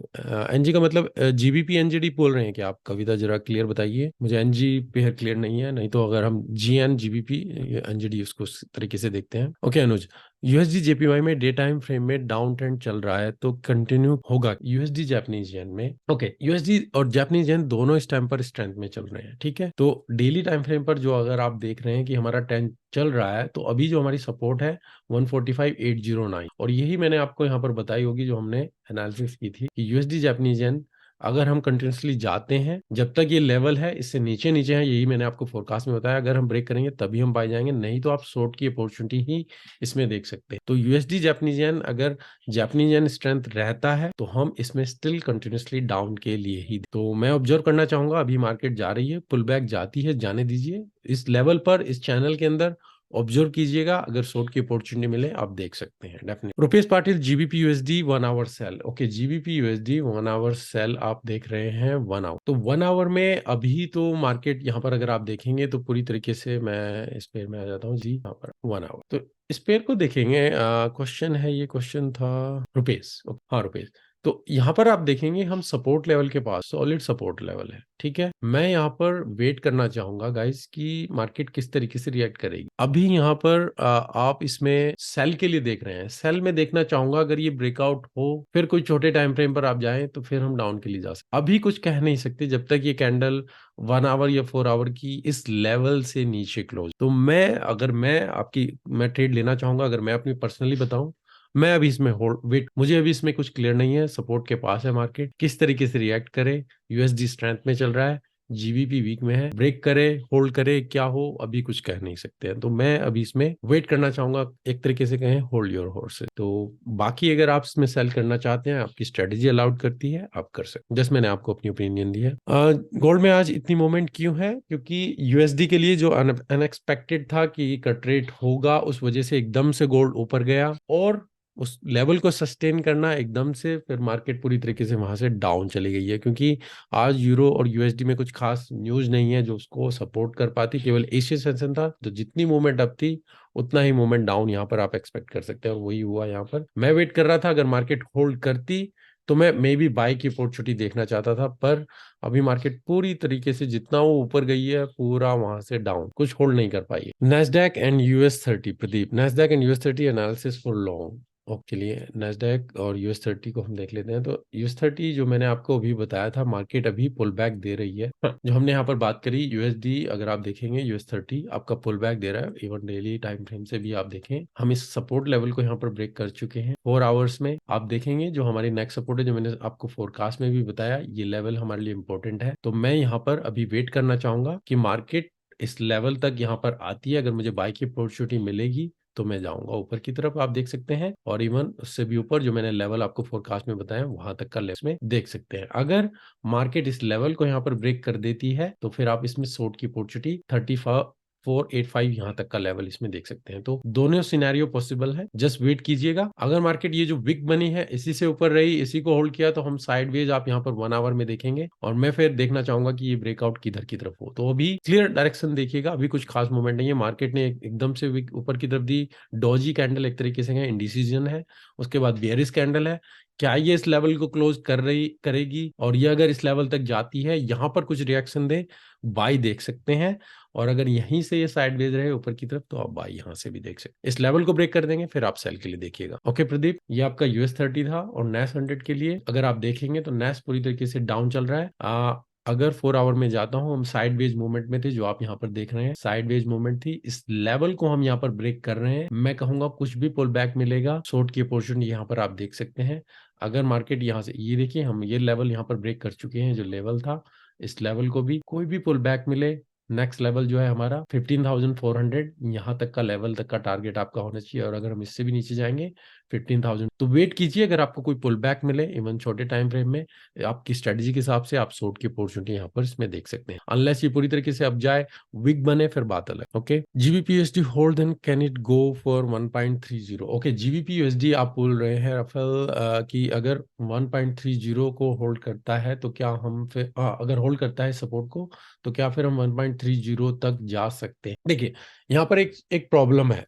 NG का मतलब जीबीपी एनजीडी बोल रहे हैं क्या आप? कविता जरा क्लियर बताइए, मुझे एनजी पेयर क्लियर नहीं है, नहीं तो अगर हम जीएन जीबीपी एनजीडी उसको उस तरीके से देखते हैं। ओके अनुज, यूएसडी जेपीवाई में डे टाइम फ्रेम में डाउन ट्रेंड चल रहा है तो कंटिन्यू होगा यूएसडी जापानीज येन में। ओके, यूएसडी और जापानीज येन दोनों इस टाइम पर स्ट्रेंथ में चल रहे हैं, ठीक है। तो डेली टाइम फ्रेम पर जो अगर आप देख रहे हैं कि हमारा ट्रेंड चल रहा है, तो अभी जो हमारी सपोर्ट है 145,809, और यही मैंने आपको यहाँ पर बताई होगी जो हमने एनालिसिस की थी कि यूएसडी जापानीज येन अगर हम कंटिन्यूसली जाते हैं, जब तक ये लेवल है इससे नीचे नीचे है, यही मैंने आपको फोरकास्ट में बताया, अगर हम ब्रेक करेंगे तभी हम पाए जाएंगे, नहीं तो आप शॉर्ट की अपॉर्चुनिटी ही इसमें देख सकते हैं। तो यूएसडी जापानीज येन, अगर जापानीज येन स्ट्रेंथ रहता है तो हम इसमें स्टिल कंटिन्यूसली डाउन के लिए ही, तो मैं ऑब्जर्व करना चाहूंगा। अभी मार्केट जा रही है, पुल बैक जाती है, जाने दीजिए। इस लेवल पर, इस चैनल के अंदर ऑब्जर्व कीजिएगा, अगर शॉर्ट की अपॉर्चुनिटी मिले आप देख सकते हैं definitely. Rupesh Patil, GBP USD 1 hour sell. Okay, GBP USD 1 hour sell आप देख रहे हैं 1 आवर। तो 1 आवर में अभी तो मार्केट यहाँ पर अगर आप देखेंगे तो पूरी तरीके से, मैं इस पेयर में आ जाता हूँ जी, यहाँ पर 1 आवर। तो इस पेयर को देखेंगे, क्वेश्चन है, ये क्वेश्चन था रुपेश। हाँ रुपेश, तो यहाँ पर आप देखेंगे हम सपोर्ट लेवल के पास, सॉलिड सपोर्ट लेवल है, ठीक है। मैं यहाँ पर वेट करना चाहूंगा गाइस कि मार्केट किस तरीके से रिएक्ट करेगी। अभी यहाँ पर आप इसमें सेल के लिए देख रहे हैं, सेल में देखना चाहूंगा, अगर ये ब्रेकआउट हो फिर कोई छोटे टाइम फ्रेम पर आप जाएं तो फिर हम डाउन के लिए जा सकते। अभी कुछ कह नहीं सकते जब तक ये कैंडल 1 आवर या 4 आवर की इस लेवल से नीचे क्लोज। तो मैं ट्रेड लेना चाहूंगा, अगर मैं अपनी पर्सनली बताऊं, मैं अभी इसमें होल्ड वेट, मुझे अभी इसमें कुछ क्लियर नहीं है। सपोर्ट के पास है मार्केट, किस तरीके से रिएक्ट करे, यूएसडी स्ट्रेंथ में चल रहा है, जीबीपी वीक में है, ब्रेक करे, होल्ड करे, क्या हो अभी कुछ कह नहीं सकते हैं। तो मैं अभी इसमें वेट करना चाहूंगा, एक तरीके से कहें होल्ड योर हॉर्सेस। तो बाकी अगर आप इसमें सेल करना चाहते हैं, आपकी स्ट्रेटेजी अलाउड करती है, आप कर सकते हैं। जस्ट मैंने आपको अपनी ओपिनियन दी है। गोल्ड में आज इतनी मूवमेंट क्यों है? क्योंकि यूएसडी के लिए जो अनएक्सपेक्टेड था कि कट रेट होगा, उस वजह से एकदम से गोल्ड ऊपर गया, और उस लेवल को सस्टेन करना एकदम से, फिर मार्केट पूरी तरीके से वहां से डाउन चली गई है। क्योंकि आज यूरो और यूएसडी में कुछ खास न्यूज नहीं है जो उसको सपोर्ट कर पाती, केवल एशियन सेंसन था। तो जितनी मूवमेंट अप थी उतना ही मूवमेंट डाउन यहाँ पर आप एक्सपेक्ट कर सकते हैं, और वही हुआ यहाँ पर। मैं वेट कर रहा था, अगर मार्केट होल्ड करती तो मैं मे बी बाय की अपॉर्चुनिटी देखना चाहता था, पर अभी मार्केट पूरी तरीके से जितना वो ऊपर गई है पूरा वहां से डाउन, कुछ होल्ड नहीं कर पाई है। Nasdaq and US 30, Pradeep, Nasdaq and US 30 analysis for long. Okay, लिए नेस्डैक और यूएस 30 को हम देख लेते हैं। तो यूएस 30 जो मैंने आपको अभी बताया था, मार्केट अभी पुल बैक दे रही है। जो हमने यहाँ पर बात करी यूएसडी, अगर आप देखेंगे यूएस 30 आपका पुल बैक दे रहा है। इवन डेली टाइम फ्रेम से भी आप देखें, हम इस सपोर्ट लेवल को यहाँ पर ब्रेक कर चुके हैं। 4 आवर्स में आप देखेंगे जो हमारी नेक्स्ट सपोर्ट है, जो मैंने आपको फोरकास्ट में भी बताया, ये लेवल हमारे लिए इंपॉर्टेंट है। तो मैं यहाँ पर अभी वेट करना चाहूंगा कि मार्केट इस लेवल तक यहाँ पर आती है, अगर मुझे बाय की अपॉर्चुनिटी मिलेगी तो मैं जाऊंगा ऊपर की तरफ, आप देख सकते हैं। और इवन उससे भी ऊपर जो मैंने लेवल आपको फोरकास्ट में बताया, वहां तक का लेवल में देख सकते हैं। अगर मार्केट इस लेवल को यहाँ पर ब्रेक कर देती है तो फिर आप इसमें शॉर्ट की अपॉर्चुनिटी 3485 यहाँ तक का लेवल इसमें देख सकते हैं। तो दोनों सिनेरियो पॉसिबल है, जस्ट वेट कीजिएगा। अगर मार्केट ये जो विक बनी है इसी से ऊपर रही, इसी को होल्ड किया, तो हम साइडवेज आप यहाँ पर 1 आवर में देखेंगे, और मैं फिर देखना चाहूंगा कि ये ब्रेकआउट किधर की तरफ हो। तो अभी क्लियर डायरेक्शन देखिएगा, अभी कुछ खास मूवमेंट नहीं है। मार्केट ने एकदम से विक ऊपर की तरफ दी, डॉजी कैंडल एक तरीके से है, इंडिसीजन है, उसके बाद बेयरिश कैंडल है। क्या ये इस लेवल को क्लोज करेगी, और ये अगर इस लेवल तक जाती है, यहाँ पर कुछ रिएक्शन दे, बाई देख सकते हैं। और अगर यहीं से ये साइडवेज रहे ऊपर की तरफ, तो आप बाई यहाँ से भी देख सकते हैं। इस लेवल को ब्रेक कर देंगे फिर आप सेल के लिए देखिएगा। ओके प्रदीप, ये आपका यूएस 30 था। और नेस 100 के लिए अगर आप देखेंगे तो नेस पूरी तरीके से डाउन चल रहा है। अगर 4 आवर में जाता हूं, हम साइडवेज मूवमेंट में थे, जो आप यहाँ पर देख रहे हैं साइडवेज मूवमेंट थी। इस लेवल को हम यहाँ पर ब्रेक कर रहे हैं, मैं कहूंगा कुछ भी पुल बैक मिलेगा, शॉर्ट की पोर्शन यहाँ पर आप देख सकते हैं। अगर मार्केट यहाँ से, ये देखिए, हम ये लेवल यहाँ पर ब्रेक कर चुके हैं, जो लेवल था, इस लेवल को भी कोई भी पुल बैक मिले, नेक्स्ट लेवल जो है हमारा 15,400, यहाँ तक का लेवल तक का टारगेट आपका होना चाहिए। और अगर हम इससे भी नीचे जाएंगे 15,000, तो वेट कीजिए। अगर आपको कोई पुल बैक मिले इवन छोटे टाइम फ्रेम में, आपकी स्ट्रेटजी के हिसाब से आप शॉर्ट की अपॉर्चुनिटी यहाँ पर इसमें देख सकते हैं। अनलेस ये पूरी तरीके से अब जाए, विक बने, फिर बात अलग। Okay, GBP USD hold, then can it go for 1.30? Okay, GBP USD आप बोल रहे हैं राफेल कि अगर 1.30 को होल्ड करता है तो क्या हम फिर, अगर होल्ड करता है सपोर्ट को, तो क्या फिर हम 1.30 तक जा सकते हैं? देखिए, यहाँ पर एक प्रॉब्लम है।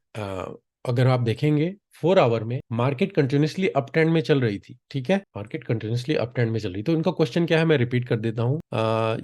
अगर आप देखेंगे 4 आवर में मार्केट कंटिन्यूसली अप ट्रेंड में चल रही थी, ठीक है, मार्केट कंटिन्यूसली अप ट्रेंड में चल रही। तो इनका क्वेश्चन क्या है, मैं रिपीट कर देता हूं।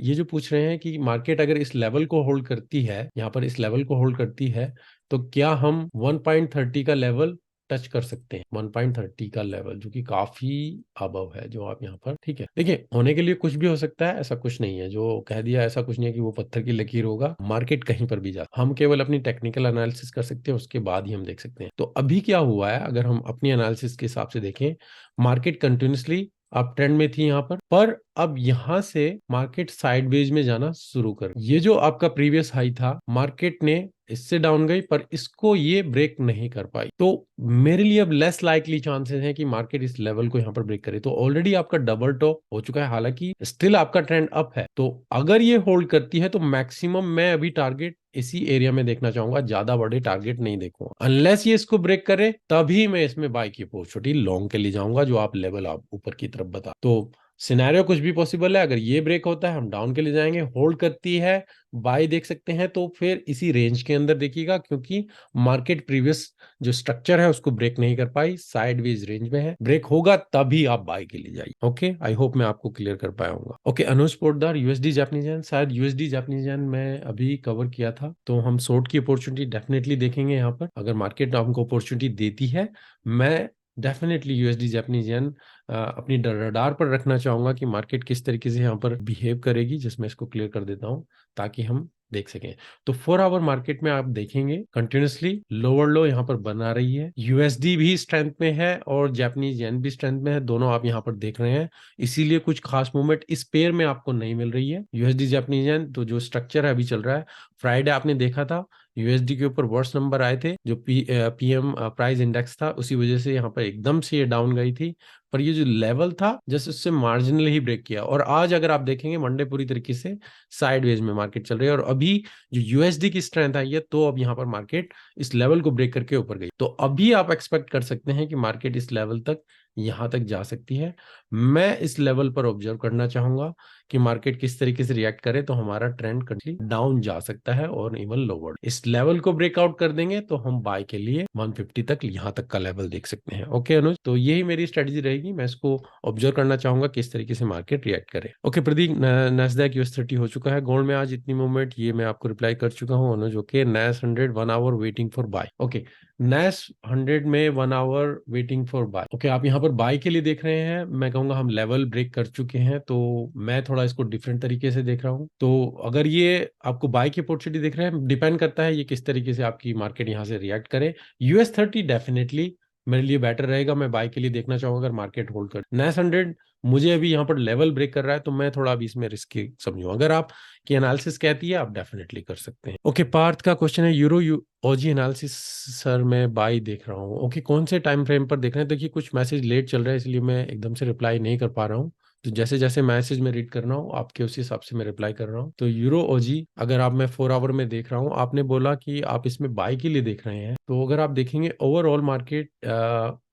ये जो पूछ रहे हैं कि मार्केट अगर इस लेवल को होल्ड करती है, यहाँ पर इस लेवल को होल्ड करती है, तो क्या हम 1.30 का लेवल टच कर सकते हैं 1.30 का लेवल, जो कि काफी अबव है जो आप यहाँ पर, ठीक है। देखिए, होने के लिए कुछ भी हो सकता है, ऐसा कुछ नहीं है जो कह दिया, ऐसा कुछ नहीं है कि वो पत्थर की लकीर होगा, मार्केट कहीं पर भी जा, हम केवल अपनी टेक्निकल एनालिसिस कर सकते हैं, उसके बाद ही हम देख सकते हैं। तो अभी क्या हुआ है, अगर हम अपनी एनालिसिस के हिसाब से देखें, मार्केट कंटिन्यूसली अप ट्रेंड में थी यहाँ पर अब यहाँ से मार्केट साइडवेज में जाना शुरू कर, ये जो आपका प्रीवियस हाई था, मार्केट ने इससे डाउन गई पर इसको ये ब्रेक नहीं कर पाई, तो मेरे लिए अब लेस लाइकली चांसेस हैं कि मार्केट इस लेवल को यहाँ पर ब्रेक करे। तो ऑलरेडी आपका डबल टॉप हो चुका है, हालांकि स्टिल आपका ट्रेंड अप है, तो अगर ये होल्ड करती है तो मैक्सिमम मैं अभी टारगेट इसी एरिया में देखना चाहूंगा, ज्यादा बड़े टारगेट नहीं देखूंगा। अनलेस ये इसको ब्रेक करे तभी मैं इसमें बाय की अपॉर्चुनिटी लॉन्ग के लिए जाऊंगा, जो आप लेवल आप ऊपर की तरफ बता। तो सिनेरियो कुछ भी पॉसिबल है, अगर ये ब्रेक होता है हम डाउन के लिए जाएंगे, होल्ड करती है बाय देख सकते हैं, तो फिर इसी रेंज के अंदर देखिएगा, क्योंकि मार्केट प्रीवियस जो स्ट्रक्चर है उसको ब्रेक नहीं कर पाई, साइडवेज रेंज में है, ब्रेक होगा तभी आप बाय के लिए जाइए। ओके, आई होप मैं आपको क्लियर कर पाया हूँ। ओके, अनुज पोद्दार, यूएसडी जापानीज येन, शायद यूएसडी जापानीज येन मैं अभी कवर किया था, तो हम शॉर्ट की अपॉर्चुनिटी डेफिनेटली देखेंगे यहाँ पर, अगर मार्केट हमको अपॉर्चुनिटी देती है, मैं डेफिनेटली यूएसडी जापानीज येन अपनी रडार पर रखना चाहूंगा कि मार्केट किस तरीके से यहाँ पर बिहेव करेगी, जिसमें इसको क्लियर कर देता हूँ ताकि हम देख सकें। तो 4 आवर मार्केट में आप देखेंगे कंटिन्यूसली लोअर लो यहाँ पर बना रही है, यूएसडी भी स्ट्रेंथ में है और जापानीज येन भी स्ट्रेंथ में है, दोनों आप यहाँ पर देख रहे हैं, इसीलिए कुछ खास मूवमेंट इस पेयर में आपको नहीं मिल रही है। यूएसडी जापानीज येन तो जो स्ट्रक्चर है अभी चल रहा है, फ्राइडे आपने देखा था यूएसडी के ऊपर वर्स्ट नंबर आए थे, जो पीएम प्राइस इंडेक्स था, उसी वजह से यहाँ पर एकदम से ये डाउन गई थी, पर ये जो लेवल था जस्ट उससे मार्जिनल ही ब्रेक किया, और आज अगर आप देखेंगे मंडे पूरी तरीके से साइडवेज में मार्केट चल रही है, और अभी जो यूएसडी की स्ट्रेंथ आई है, तो अब यहाँ पर मार्केट इस लेवल को ब्रेक करके ऊपर गई, तो अभी आप एक्सपेक्ट कर सकते हैं कि मार्केट इस लेवल तक यहां तक जा सकती है। मैं इस लेवल पर ऑब्जर्व करना चाहूंगा कि मार्केट किस तरीके से रिएक्ट करे, तो हमारा ट्रेंड कंटिन्यू डाउन जा सकता है और इवन लोअर, इस लेवल को ब्रेकआउट कर देंगे तो हम बाय के लिए 150 तक यहां तक का लेवल देख सकते हैं। ओके अनुज, तो यही मेरी स्ट्रेटेजी रहेगी, मैं इसको ऑब्जर्व करना चाहूंगा किस तरीके से मार्केट रिएक्ट करे। ओके प्रदीप, नैस्डैक यूएस 30 हो चुका है, गोल्ड में आज इतनी मूवमेंट, ये मैं आपको रिप्लाई कर चुका हूँ Anuj. Okay, NAS 100 1 hour waiting for buy. Okay, NAS 100 में 1 hour waiting for buy. Okay, आप यहाँ पर बाय के लिए देख रहे हैं, मैं कहूंगा हम लेवल ब्रेक कर चुके हैं, तो मैं थोड़ा इसको डिफरेंट तरीके से देख रहा हूँ। तो अगर ये आपको बाय की अपॉर्चुनिटी देख रहे हैं, डिपेंड करता है ये किस तरीके से आपकी मार्केट यहाँ से रिएक्ट करे। यूएस 30 डेफिनेटली मेरे लिए बेटर रहेगा, मैं बाय के लिए देखना चाहूंगा अगर मार्केट होल्ड कर। नैस 100 मुझे अभी यहाँ पर लेवल ब्रेक कर रहा है, तो मैं थोड़ा अभी इसमें रिस्की समझूं, अगर आप की एनालिसिस कहती है आप डेफिनेटली कर सकते हैं। ओके, पार्थ का क्वेश्चन है, यूरो ओजी एनालिसिस सर मैं बाई देख रहा हूँ। ओके, कौन से टाइम फ्रेम पर देख रहे हैं? देखिए कुछ मैसेज लेट चल रहा है, इसलिए मैं एकदम से रिप्लाई नहीं कर पा रहा हूँ, तो जैसे जैसे मैसेज में रीड कर रहा हूँ आपके उसी हिसाब से मैं रिप्लाई कर रहा हूँ। तो यूरो ओजी अगर आप, मैं 4 आवर में देख रहा हूँ, आपने बोला कि आप इसमें बाई के लिए देख रहे हैं, तो अगर आप देखेंगे ओवरऑल मार्केट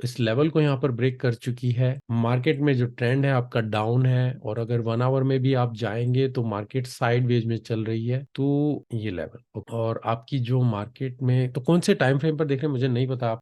इस लेवल को यहाँ पर ब्रेक कर चुकी है, मार्केट में जो ट्रेंड है आपका डाउन है, और अगर 1 आवर में भी आप जाएंगे तो मार्केट साइडवेज में चल रही है, तो ये लेवल, और आपकी जो मार्केट में, तो कौन से टाइम फ्रेम पर देख रहे हैं मुझे नहीं पता आप,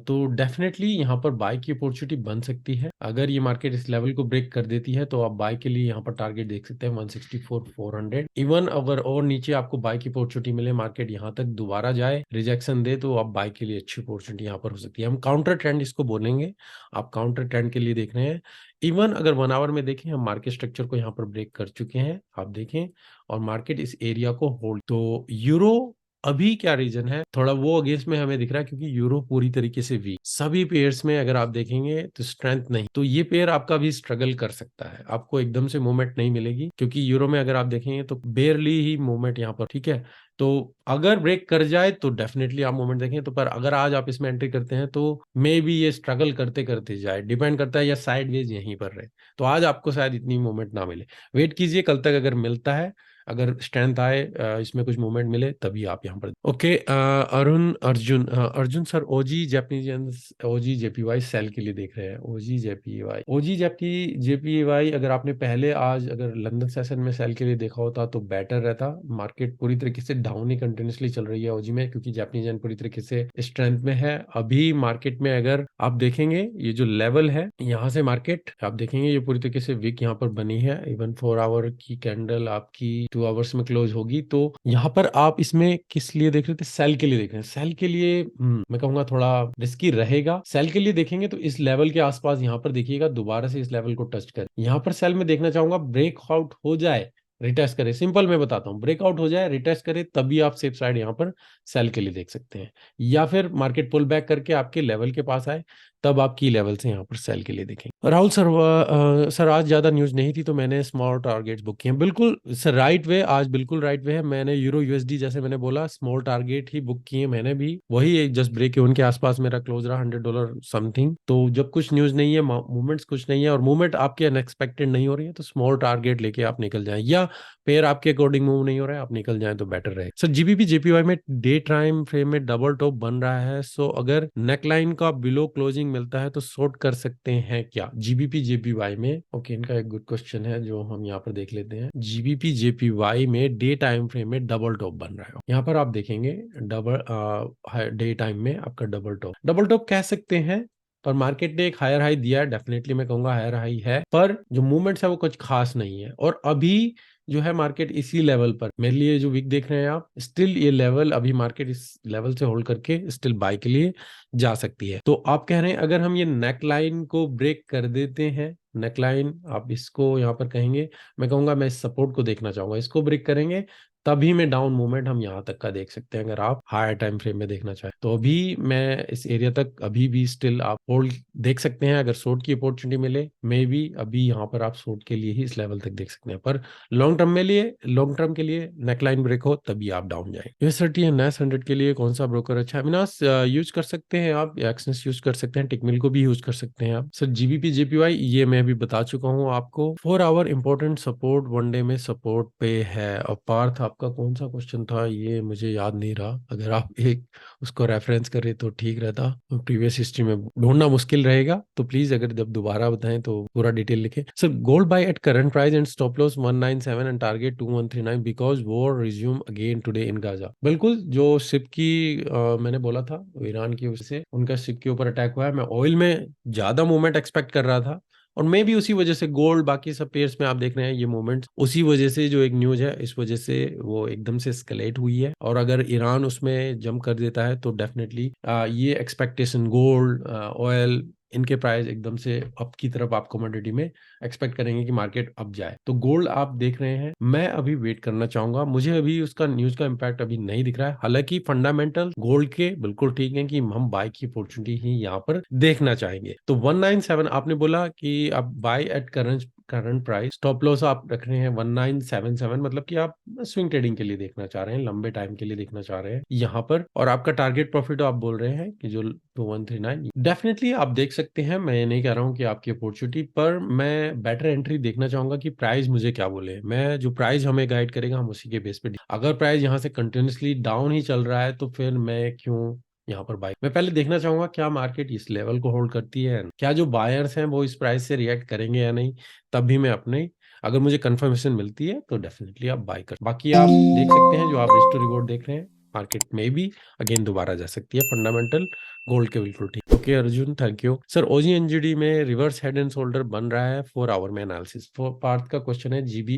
तो डेफिनेटली यहाँ पर बाय की अपॉर्चुनिटी बन सकती है, अगर ये मार्केट इस लेवल को ब्रेक कर देती है तो आप बाय के लिए यहाँ पर टारगेट देख सकते हैं 164,400। इवन अगर और नीचे आपको बाय की अपॉर्चुनिटी मिले, मार्केट यहाँ तक दोबारा जाए, रिजेक्शन दे, तो आप बाय के लिए अच्छी अपॉर्चुनिटी यहाँ पर हो सकती है, हम काउंटर ट्रेंड इसको बोलेंगे, आप काउंटर ट्रेंड के लिए देख रहे हैं। इवन अगर 1 आवर में देखें, हम मार्केट स्ट्रक्चर को यहाँ पर ब्रेक कर चुके हैं, आप देखें, और मार्केट इस एरिया को होल्ड, तो यूरो अभी क्या रीजन है, थोड़ा वो अगेंस्ट में हमें दिख रहा है, क्योंकि यूरो पूरी तरीके से वीक, सभी पेयर्स में अगर आप देखेंगे तो स्ट्रेंथ नहीं, तो ये पेयर आपका भी स्ट्रगल कर सकता है, आपको एकदम से मूवमेंट नहीं मिलेगी, क्योंकि यूरो में अगर आप देखेंगे तो बेयरली ही मूवमेंट यहाँ पर, ठीक है। तो अगर ब्रेक कर जाए तो डेफिनेटली आप मूवमेंट देखें, तो पर अगर आज आप इसमें एंट्री करते हैं तो मे बी ये स्ट्रगल करते करते जाए, डिपेंड करता है, या साइडवेज यहीं पर रहे, तो आज आपको शायद इतनी मूवमेंट ना मिले, वेट कीजिए कल तक, अगर मिलता है, अगर स्ट्रेंथ आए, इसमें कुछ मूवमेंट मिले, तभी आप यहाँ पर। ओके, अरुण अर्जुन, अर्जुन सर, ओजी जैपनीज, ओजी जेपीवाई सेल के लिए देख रहे हैं, ओजी जेपीवाई, ओजी जेपीवाई अगर आपने पहले आज अगर लंदन सेशन में सेल के लिए देखा होता तो बेटर रहता, मार्केट पूरी तरीके से डाउन ही कंटिन्यूसली चल रही है ओजी में, क्योंकि जापानीज येन पूरी तरीके से स्ट्रेंथ में है अभी मार्केट में, अगर आप देखेंगे ये जो लेवल है यहाँ से मार्केट आप देखेंगे ये पूरी तरीके से वीक यहाँ पर बनी है, इवन 4 आवर की कैंडल आपकी 2 आवर्स में क्लोज होगी। तो यहाँ पर आप इसमें किस लिए देख रहे थे? सेल के लिए देख रहे हैं। सेल के लिए मैं कहूंगा थोड़ा रिस्की रहेगा। सेल के लिए देखेंगे तो इस लेवल के आसपास यहाँ पर देखिएगा, दोबारा से इस लेवल को टच कर, यहाँ पर सेल में देखना चाहूंगा ब्रेकआउट हो जाए, रिटेस्ट करे। सिंपल मैं बताता हूँ, ब्रेकआउट हो जाए, रिटेस्ट करे, तभी आप सेफ साइड यहाँ पर सेल के लिए देख सकते हैं। या फिर मार्केट पुल बैक करके आपके लेवल के पास आए, तब आप की लेवल से यहाँ पर सेल के लिए देखेंगे। राहुल सर, सर आज ज्यादा न्यूज नहीं थी तो मैंने स्मॉल टारगेट्स बुक किए हैं। बिल्कुल सर, राइट वे, आज बिल्कुल राइट वे है। मैंने यूरो यूएसडी, जैसे मैंने बोला, स्मॉल टारगेट ही बुक किए मैंने भी। वही जस्ट ब्रेक इवन के आसपास मेरा क्लोज रहा, $100 समथिंग। तो जब कुछ न्यूज नहीं है, मूवमेंट्स कुछ नहीं है, और मूवमेंट आपके अनएक्सपेक्टेड नहीं हो रही है, तो स्मॉल टारगेट लेके आप निकल जाएं, या पेयर आपके अकॉर्डिंग मूव नहीं हो रहा है, आप निकल जाएं तो बेटर रहे। सर जीबीपी जेपीवाई में डे टाइम फ्रेम में डबल टॉप बन रहा है, सो अगर नेकलाइन का बिलो क्लोजिंग मिलता है तो शॉर्ट कर सकते हैं क्या जीबीपी जेपीवाई में? ओके, इनका एक गुड क्वेश्चन है जो हम यहाँ पर देख लेते हैं। जीबीपी जेपीवाई में डे टाइम फ्रेम में डबल टॉप बन रहा है, यहाँ पर आप देखेंगे डबल डे टाइम में आपका डबल टॉप कह सकते हैं। पर मार्केट ने एक हायर हाई दिया है, डेफिनेटली मैं कहूंगा हायर हाई है, पर जो मूवमेंट्स है वो कुछ खास नहीं है। और अभी जो है मार्केट इसी लेवल पर, मेरे लिए जो वीक देख रहे हैं आप, स्टिल ये लेवल, अभी मार्केट इस लेवल से होल्ड करके स्टिल बाय के लिए जा सकती है। तो आप कह रहे हैं अगर हम ये नेक लाइन को ब्रेक कर देते हैं, नेक लाइन आप इसको यहाँ पर कहेंगे, मैं कहूंगा मैं इस सपोर्ट को देखना चाहूंगा, इसको ब्रेक करेंगे तभी में डाउन मूवमेंट हम यहाँ तक का देख सकते हैं, अगर आप हायर टाइम फ्रेम में देखना चाहें तो। अभी मैं इस एरिया तक अभी भी स्टिल आप होल्ड देख सकते हैं। अगर शॉर्ट की अपॉर्चुनिटी मिले, मे बी अभी यहाँ पर आप शॉर्ट के लिए ही इस लेवल तक देख सकते हैं, पर लॉन्ग टर्म के लिए नेकलाइन ब्रेक हो तभी आप डाउन जाए। यूएसआरटी है नेस 100 के लिए कौन सा ब्रोकर अच्छा है? अविनाश, यूज कर सकते हैं आप, एक्सेस यूज कर सकते हैं, टिकमिल को भी यूज कर सकते हैं आप। सर जीबीपी जेपीवाई ये मैं भी बता चुका हूँ आपको। 4 आवर इंपॉर्टेंट सपोर्ट वनडे में सपोर्ट पे है। और पार्थ, आपका कौन सा क्वेश्चन था ये मुझे याद नहीं रहा, अगर आप एक उसको रेफरेंस करें तो ठीक रहता। प्रीवियस हिस्ट्री में ढूंढना मुश्किल रहेगा, तो प्लीज अगर जब दोबारा बताएं तो पूरा डिटेल लिखें। Sir gold by eight current price and stop loss 197 and target 2139 because war resume again today in Gaza. बिल्कुल, जो शिप की मैंने बोला था ईरान की वजह से उनका शिप के ऊपर अटैक हुआ है। मैं ऑयल में ज्यादा मूवमेंट एक्सपेक्ट कर रहा था, और मे भी उसी वजह से गोल्ड, बाकी सब पेयर्स में आप देख रहे हैं ये मूवमेंट, उसी वजह से जो एक न्यूज है इस वजह से वो एकदम से स्केलेट हुई है। और अगर ईरान उसमें जंप कर देता है तो डेफिनेटली ये एक्सपेक्टेशन गोल्ड, ऑयल, इनके प्राइस एकदम से अप की तरफ आप कमोडिटी में एक्सपेक्ट करेंगे कि मार्केट अप जाए। तो गोल्ड आप देख रहे हैं, मैं अभी वेट करना चाहूंगा, मुझे अभी उसका न्यूज का इम्पैक्ट अभी नहीं दिख रहा है। हालांकि फंडामेंटल गोल्ड के बिल्कुल ठीक है कि हम बाय की अपॉर्चुनिटी ही यहाँ पर देखना चाहेंगे। तो 197 आपने बोला कि आप by eight current price, stop loss आप रख रहे हैं 1977, मतलब कि आप स्विंग ट्रेडिंग के लिए देखना चाह रहे हैं, लंबे टाइम के लिए देखना चाह रहे हैं यहाँ पर। और आपका टारगेट प्रॉफिट आप बोल रहे हैं कि जो 2139, डेफिनेटली आप देख सकते हैं। मैं नहीं कह रहा हूं कि आपकी अपॉर्चुनिटी, पर मैं बेटर एंट्री देखना चाहूंगा कि प्राइस मुझे क्या बोले। मैं जो प्राइस हमें गाइड करेगा हम उसी के बेस पे, अगर प्राइस यहाँ से कंटिन्यूसली डाउन ही चल रहा है तो फिर मैं क्यों यहाँ पर बाय। मैं पहले देखना चाहूंगा क्या मार्केट इस लेवल को होल्ड करती है, क्या जो बायर्स हैं वो इस प्राइस से रिएक्ट करेंगे या नहीं, तब भी मैं अपने, अगर मुझे कंफर्मेशन मिलती है तो डेफिनेटली आप बाय कर। बाकी आप देख सकते हैं जो आप रिस्क टू रिवॉर्ड देख रहे हैं, मार्केट में भी अगेन दोबारा जा सकती है, फंडामेंटल गोल्ड के बिल्कुल ठीक। Okay Arjun, thank you. Sir OG एनजीडी में रिवर्स हेड एंड शोल्डर बन रहा है 4 आवर में एनालिसिस। पार्थ का क्वेश्चन है जीबी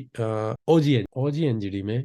ओजी एनजीडी में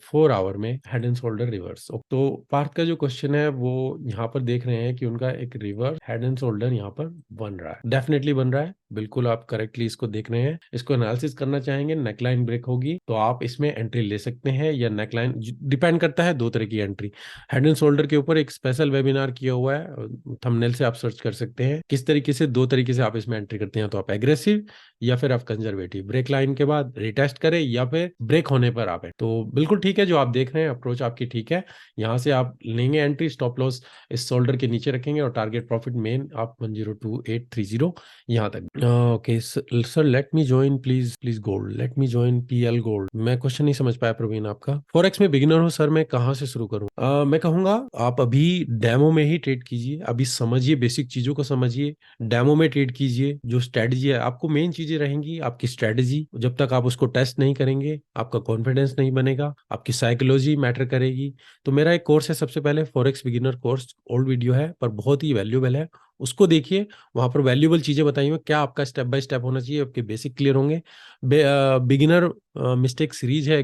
4 आवर में हेड एंड शोल्डर रिवर्स। तो पार्थ का जो क्वेश्चन है वो यहाँ पर देख रहे हैं कि उनका एक रिवर्स हेड एंड शोल्डर यहाँ पर बन रहा है, डेफिनेटली बन रहा है, बिल्कुल आप करेक्टली इसको देख रहे हैं। इसको एनालिसिस करना चाहेंगे, नेकलाइन ब्रेक होगी तो आप इसमें एंट्री ले सकते हैं, या नेकलाइन डिपेंड करता है, दो तरह की एंट्री। हेड एंड शोल्डर के ऊपर एक स्पेशल वेबिनार किया हुआ है, थंबनेल से आप सर्च कर सकते हैं किस तरीके से, दो तरीके से आप इसमें एंट्री करते हैं, तो आप एग्रेसिव या फिर आप कंजर्वेटिव, ब्रेक लाइन के बाद रिटेस्ट करें या फिर ब्रेक होने पर आप। तो बिल्कुल ठीक है जो आप देख रहे हैं, अप्रोच आपकी ठीक है। यहाँ से आप लेंगे एंट्री, स्टॉप लॉस इस शोल्डर के नीचे रखेंगे, और टारगेट प्रॉफिट मेन आप 102830 यहाँ तक। Okay sir, let me join please gold, let me join PL gold. मैं क्वेश्चन नहीं समझ पाया प्रवीण आपका। फॉरेक्स में बिगिनर हो सर, मैं कहाँ से शुरू करूँ? मैं कहूंगा आप अभी डेमो में ही ट्रेड कीजिए, अभी समझिए, बेसिक चीजों को समझिए, डेमो में ट्रेड कीजिए। जो स्ट्रेटजी है, आपको मेन चीजें रहेंगी आपकी स्ट्रेटजी, जब तक आप उसको टेस्ट नहीं करेंगे आपका कॉन्फिडेंस नहीं बनेगा, आपकी साइकोलॉजी मैटर करेगी। तो मेरा एक कोर्स है, सबसे पहले forex beginner course, old video है पर बहुत ही वैल्यूएबल है, उसको देखिए, वहां पर वैल्यूएबल चीजें बताई हुई, क्या आपका स्टेप बाय स्टेप होना चाहिए, आपके बेसिक क्लियर होंगे। बिगिनर मिस्टेक सीरीज है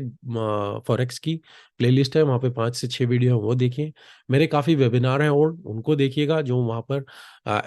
फॉरेक्स की, प्लेलिस्ट है, वहाँ पे 5 से 6 वीडियो है, वो देखिए। मेरे काफ़ी वेबिनार हैं और उनको देखिएगा, जो वहाँ पर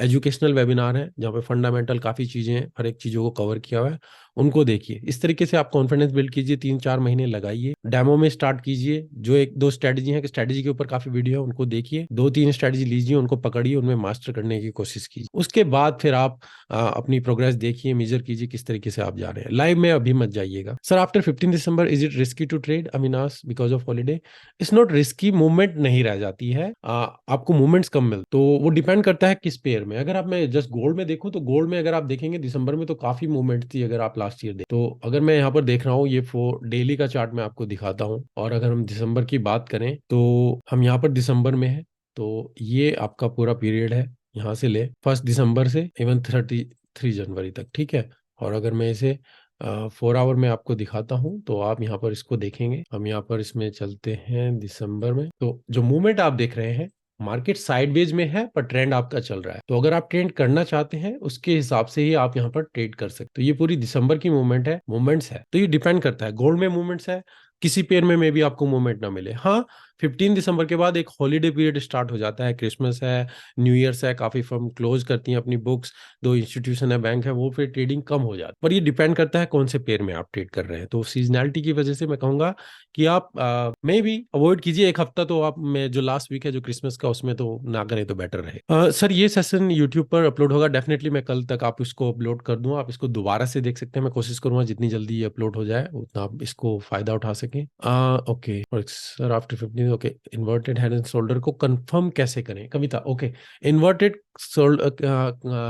एजुकेशनल वेबिनार है, जहाँ पे फंडामेंटल काफ़ी चीज़ें, हर एक चीज़ों को कवर किया हुआ है, उनको देखिए। इस तरीके से आप कॉन्फिडेंस बिल्ड कीजिए, 3-4 महीने लगाइए, डेमो में स्टार्ट कीजिए। जो 1-2 स्ट्रैटेजी है, स्ट्रैटेजी के ऊपर काफ़ी वीडियो है, उनको देखिए, 2-3 स्ट्रैटेजी लीजिए, उनको पकड़िए, उनमें मास्टर करने की कोशिश कीजिए। उसके बाद फिर आप अपनी प्रोग्रेस देखिए, मेजर कीजिए किस तरीके से आप जा रहे हैं। लाइव में अभी मत जाइएगा। Sir after 15 December is it risky to trade, Avinash, because of holiday? It's not risky, movement नहीं रह जाती है, आपको मूवमेंट्स कम मिलते, तो वो डिपेंड करता है किस पेयर में। अगर आप, मैं जस्ट गोल्ड में देखूं, तो गोल्ड में अगर आप देखेंगे दिसंबर में तो काफी मूवमेंट थी, अगर आप लास्ट ईयर देख, तो अगर मैं यहाँ पर देख रहा हूँ, ये डेली का चार्ट मैं आपको दिखाता हूँ, और अगर हम दिसंबर की बात करें तो हम यहाँ पर दिसंबर में है, तो ये आपका पूरा पीरियड है, यहाँ से ले 1 दिसंबर से इवन 33 जनवरी तक, ठीक है। और अगर मैं इसे 4 आवर में आपको दिखाता हूं, तो आप यहाँ पर इसको देखेंगे, हम यहाँ पर इसमें चलते हैं दिसंबर में, तो जो मूवमेंट आप देख रहे हैं, मार्केट साइडवेज में है पर ट्रेंड आपका चल रहा है, तो अगर आप ट्रेंड करना चाहते हैं उसके हिसाब से ही आप यहाँ पर ट्रेड कर सकते हो। ये पूरी दिसंबर की मूवमेंट है, मूवमेंट्स है, तो ये डिपेंड करता है। गोल्ड में मूवमेंट्स है, किसी पेयर में भी आपको मूवमेंट ना मिले। हाँ, 15 दिसंबर के बाद एक हॉलीडे पीरियड स्टार्ट हो जाता है, क्रिसमस है, न्यू ईयर्स है, काफी फर्म क्लोज करती हैं अपनी बुक्स, 2 इंस्टीट्यूशन है, बैंक है, वो फिर ट्रेडिंग कम हो जाती है। पर ये डिपेंड करता है कौन से पेयर में आप ट्रेड कर रहे हैं। तो सीजनैलिटी की वजह से मैं कहूंगा कि आप मे भी अवॉइड कीजिए एक हफ्ता, तो आप में जो लास्ट वीक है जो क्रिसमस का, उसमें तो ना करें तो बेटर रहे। सर ये सेशन यूट्यूब पर अपलोड होगा डेफिनेटली, मैं कल तक आप इसको अपलोड कर दूंगा, आप इसको दोबारा से देख सकते हैं। मैं कोशिश करूंगा जितनी जल्दी ये अपलोड हो जाए उतना आप इसको फायदा उठा सकें। Okay sir, after 15, okay, inverted head and shoulder को कंफर्म कैसे करें, Kavita? Okay, inverted